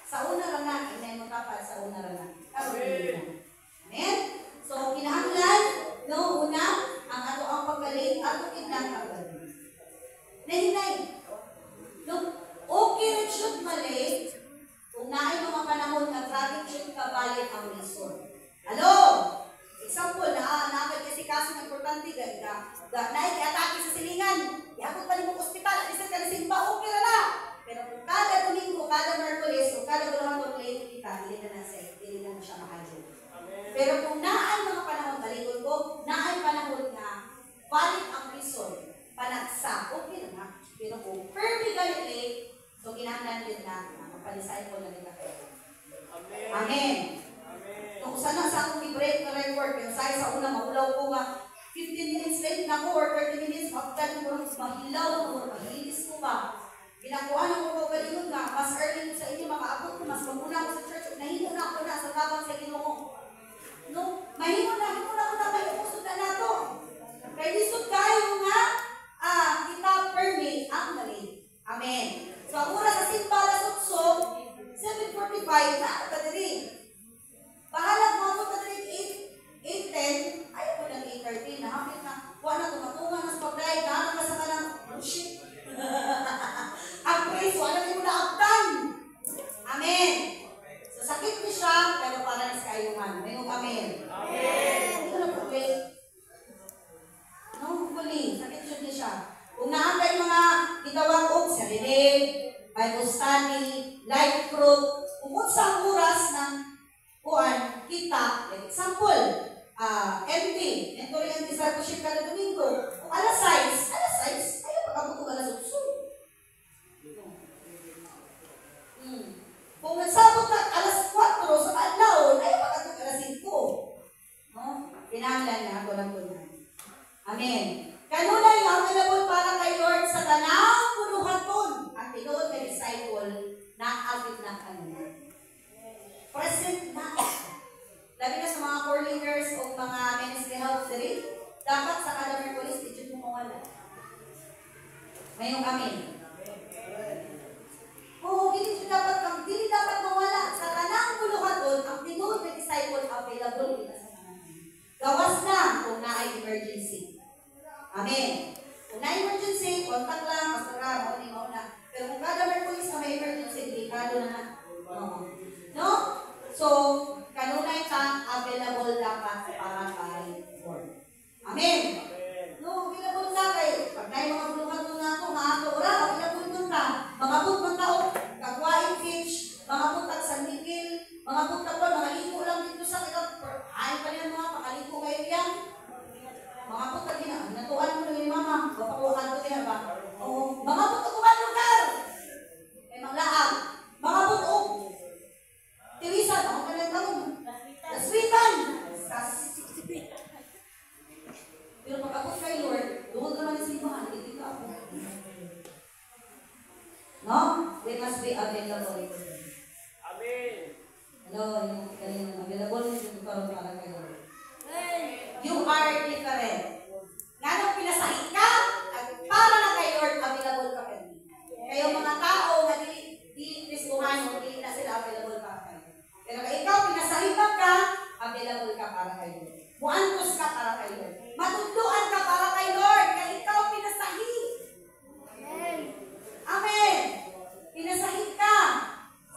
Sa una lang na, inay mo kapal, sa una lang na. Amen? So, kinahanglan, no, una, ang ato ang paggaling, ato kinang paggaling. Nahinay, no, okay rin should mali, kung naay mga panahon na traffic should kabalit ang resort. Hello? Example, naagad kasi kaso ng importante, naik-atake sa silingan, iakot pa rin mo ospital, at isa ka na simba, okay na na. Pero kung kada Domingo, kada Merkulis, o kada Gulahang play kita, hindi na siya makajod. Pero kung naay mga panahon, talikod ko, naay panahon na valid ang reason, panagsa, okay na na. Pero kung permanently, so kinahanglan din na magpa-disciple na nila kayo. Amen. Kung sana sa akong i-break na record, pero sa una, maulaw ko nga, 15 minutes late na ko, or 30 minutes, magtan ko, mahilaw ko, mahilis ko ba. Ginakuha na ko galingon nga, mas early ko sa inyo, makaabot ko, mas magmuna ko sa church, nahino na ako na sa tabang sa Ginoo. No, mahino na ko na may umusod na nato. Kaya lisod kayo nga, kita permit ang mali. Amen. So, ang oras sa simba na sukso, 7:45 na kadiri. Bahala mo ako kadiri 8:10, ayaw ko ng 8:30 na hapit na. Wala tumatungan na sa pagdahil, gano'n ka sa kanang, oh shit. Ang praise, wala kayo na agtan. Amen. So, sakit niya siya, pero para sa kayungan. May amen. Amen. Hindi ko na problema. No, huli, sakit siya. Kung naantay mga itawag og sarili, Bible study, life group, kung sa oras ng kuan kita, like example, MD, mentoring and discipleship kada Domingo, kung alas 6, ayaw pagkabot kung alas 8. Kung nagsabot ka alas 4 sa adlaw, ayaw pagkabot alas 5. No? Kinahanglan na ako lang tunan. Amen. Kanunay ang available para kay Lord sa tanang puluhaton ang tinuod kay disciple na abit na kanunay. Present na. Labi na sa mga core leaders o mga ministry health diri, dapat sa kada Merkulis, di mo mawala. Mayroong amin. Oo, dili dapat mawala. Sa tanang puluhaton, ang tinuod kay disciple available kita sa kanunay. Gawas na kung naay emergency. Amen. Kung na-emergency, contact lang, basta ka, mauna. Pero kung kada Merkulis na may emergency, delikado na na. No? So, kanunay ka, available dapat para kay Lord. Amen. No, available na kay, pag na yung mga buluhan doon na ito, mga ora, available doon ka. Mga butang tao, kagwain fish, mga butang San Miguel, mga butang pa, mga ligo lang dito sa kita. Ay pa niyan mga, pakaligo kayo yan. are different. Nga nang pinasahit ka, at para na kay Lord, available ka pa din. Kayo mga tao na dili Kristohan, hindi na sila available para kayo. Pero kaya ikaw, pinasahitan ka, available ka para kay Lord. Muantos ka para kay Lord. Matutluan ka para kay Lord, kaya ikaw pinasahit. Amen. Amen. Pinasahit ka.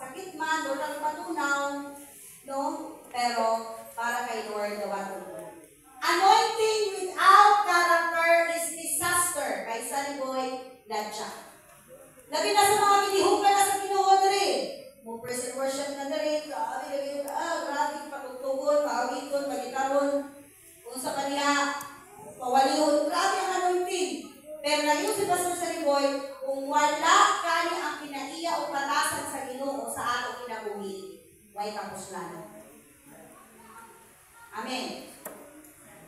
Sakit man, doon patunaw, no? Pero para kay Lord, dawaton mo. Anointing without character is disaster. Kay Saniboy, Ladja. Labi na sa mga kinihugan na sa Ginoo na rin. Mo praise and worship na rin. Grabe, patugtugon, paawiton, pagitaron. Kung sa kaniya, pawalihon. Grabe ang anointing. Pero ngayon si Pastor Saniboy, kung wala kani ang pinaiya o patasan sa Ginoo sa atong kinabuhi, may kapuslano. Amen.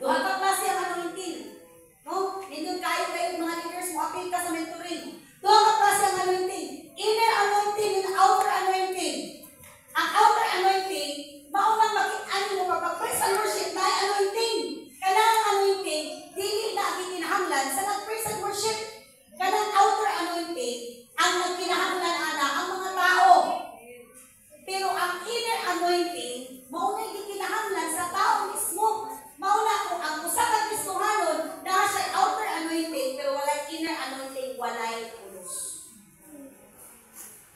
Duha ka klase ang anointing. No? Nindun kayo mga leaders mo, apil ka sa mentoring. Duha ka klase ang anointing. Inner anointing and outer anointing. Ang outer anointing, maunang makit-ani mo kapag-praise and worship na anointing. Kanang anointing, dili na gikinahanglan sa nag-praise and worship. Kanang outer anointing, ang nagkinahanglan ana ang mga tao. Pero ang inner anointing, maunang gikinahanglan sa tao mismo. Mauna kung ang usa ka Kristohanon na siya outer anointing pero walay inner anointing, walay ulos.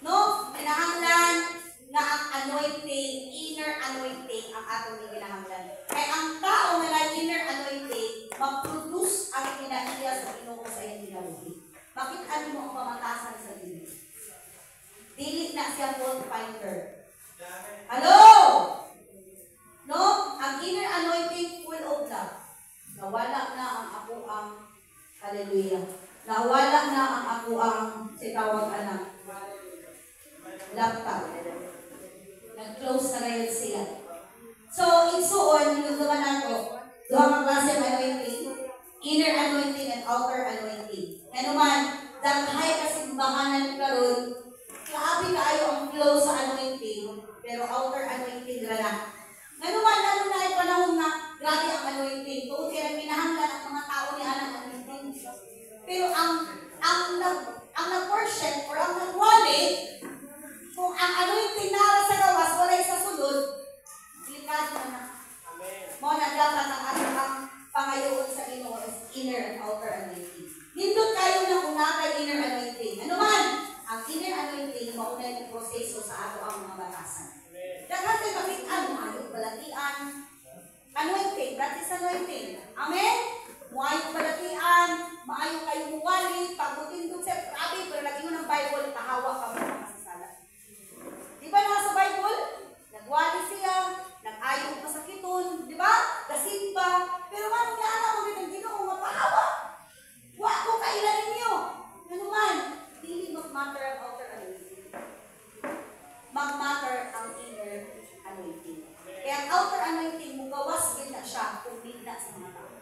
No? Kinahanglan na ang anointing, inner anointing ang atong ginahanglan. Kaya ang tao na may inner anointing, mag-produce ang kinaiya sa Ginoo sa iyang ginabuhi. Bakit ano mo ang pamatasan sa Ginoo? Dili na siya fault finder. Hello? No? Ang inner anointing full of love. Nawala na ang ako ang hallelujah. Nawala na ang ako ang sitawag anak. Laptop. Nag-close na ngayon sila. So, igsuon, yung naman nato, duha ka klase ng anointing. Inner anointing and outer anointing. Ano man, daghay kasi bahanan karon, grabe kaayo ang flow sa anointing, pero outer anointing rana. Ano man, lalo na ay panahon na grabe ang anointing. Kung kaya minahanglan ang mga tao ni Anang anointing. Pero ang nag-worship or ang nagwali, kung ang anointing nara sa gawas, walay sa sulod, delikado na. Mo na dapat ang ating pangayoon sa Ginoo is inner and outer anointing. Nindot kayo na kung nakay inner anointing. Ano man, ang inner anointing, maunay ng proseso sa ato ang mga batasan. Dapat ay makitaan, maayong balatian. Anointing, that is anointing. Amen? Maayong balatian, maayong kayong muwali, pagkutindog sa grabe, pero lagi mo ng Bible, tahawa ka mo ng masasala. Di ba nasa Bible? Nagwali siya, nag-ayong masakiton, di ba? Gasimba, pero ano niya anak mo din ang Ginoo, mapahawa. Wa ko kailan ninyo. Ano man, dili mag-matter ang outer anointing. Mag-matter ang inner anointing. Kaya ang outer anointing, mugawas din na siya kung bigla sa mga tao.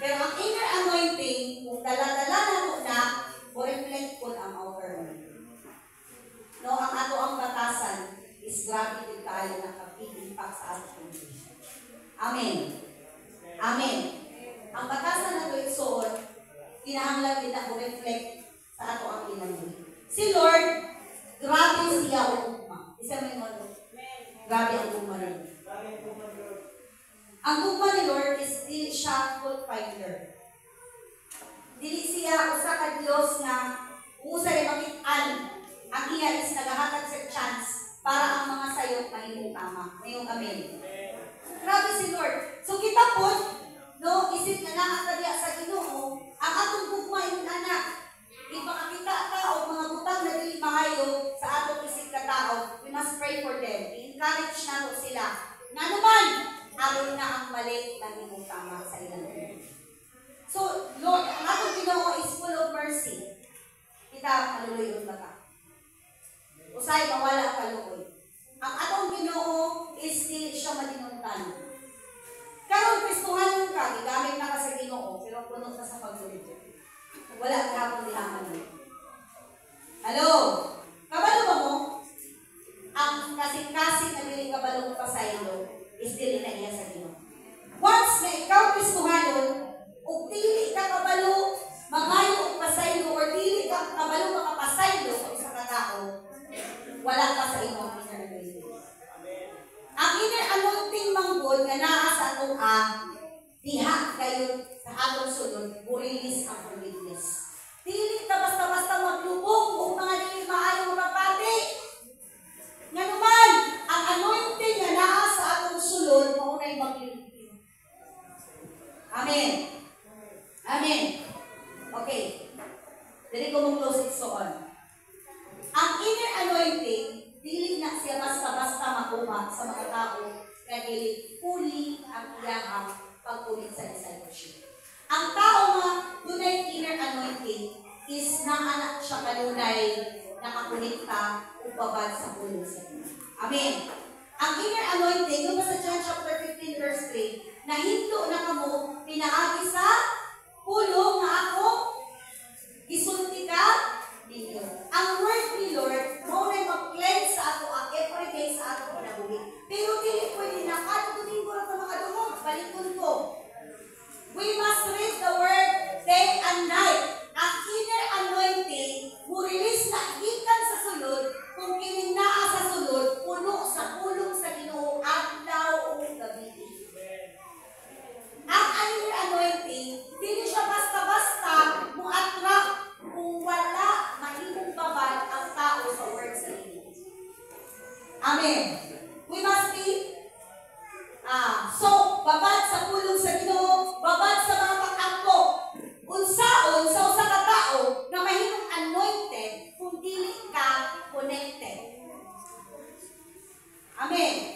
Pero ang inner anointing, kung dala-dala na mo na, reflect po ang outer anointing. No, ang ato ang batasan is grabe din tayo na kapag-impact sa ating condition. Amen. Amen. Ang batasan na ito igsoon, kinahanglan din ako reflect sa ato ang inabuhi. Si Lord, grabe siya ang ugma. Isa may mga grabe ang ugma rin. Ang ugma ni Lord is dili siya fault finder. Dili siya usa ka Dios na usa rin makitaan. Ang iya is nagahatag sa chance para ang mga sayop mahimong tama. Ngayong amen. Grabe si Lord. So kita po, no, isip na nakatagya sa Ginoo, ang atong gugma yung anak. Ipakakita ka o mga butang na dili maayo sa atong isip ka tao, we must pray for them. I-encourage na to sila. Nga naman, aron na ang mali na imong tama sa ilang. So, Lord, ang atong Ginoo is full of mercy. Kita, kaluloy ba ka? Usay, mawala kaluoy. Ang atong Ginoo is dili siya malinuntan. Karon Kristohanon ka, gigamit na ka sa Ginoo, pero puno ka sa paglulito. Wala ka akong dihaman mo. Hello? Kabalo ba mo? Ang kasing-kasing na dili kabalo mo pa sa ilo is dili na iya sa Ginoo. Once na Amen. Amen. Okay. Dili ko mong close it so on. Ang inner anointing, dili na siya basta-basta makuha sa mga tao kaya dili puli ang iyang pagpulit sa discipleship. Ang tao nga dunay inner anointing is naanak siya kanunay nakakonekta upabad sa pulong sa Ginoo. Amen. Ang inner anointing, yung sa John chapter 15 verse 3, na hinto na kamo pinaagi sa pulong nga ako gisulti ka ninyo. Ang word ni Lord, mo na mag-cleanse sa ato ang every day sa ato kinabuhi. Pero dili pwede na kada domingo ra ta makadungog, balikon ko. We must read the word day and night. Ang inner anointing, mo release na gikan sa sulod, kung kining naa sa sulod, puno sa pulong sa Ginoo adlaw o gabi. Ang inner anointing, dili siya basta-basta mo attract kung wala mahimong babad ang tao sa word sa Ginoo. Amen. We must be so babad sa pulong sa Ginoo, babad sa mga pag-angko. Unsaon sa usa ka tao na mahimong anointed kung dili ka connected. Amen.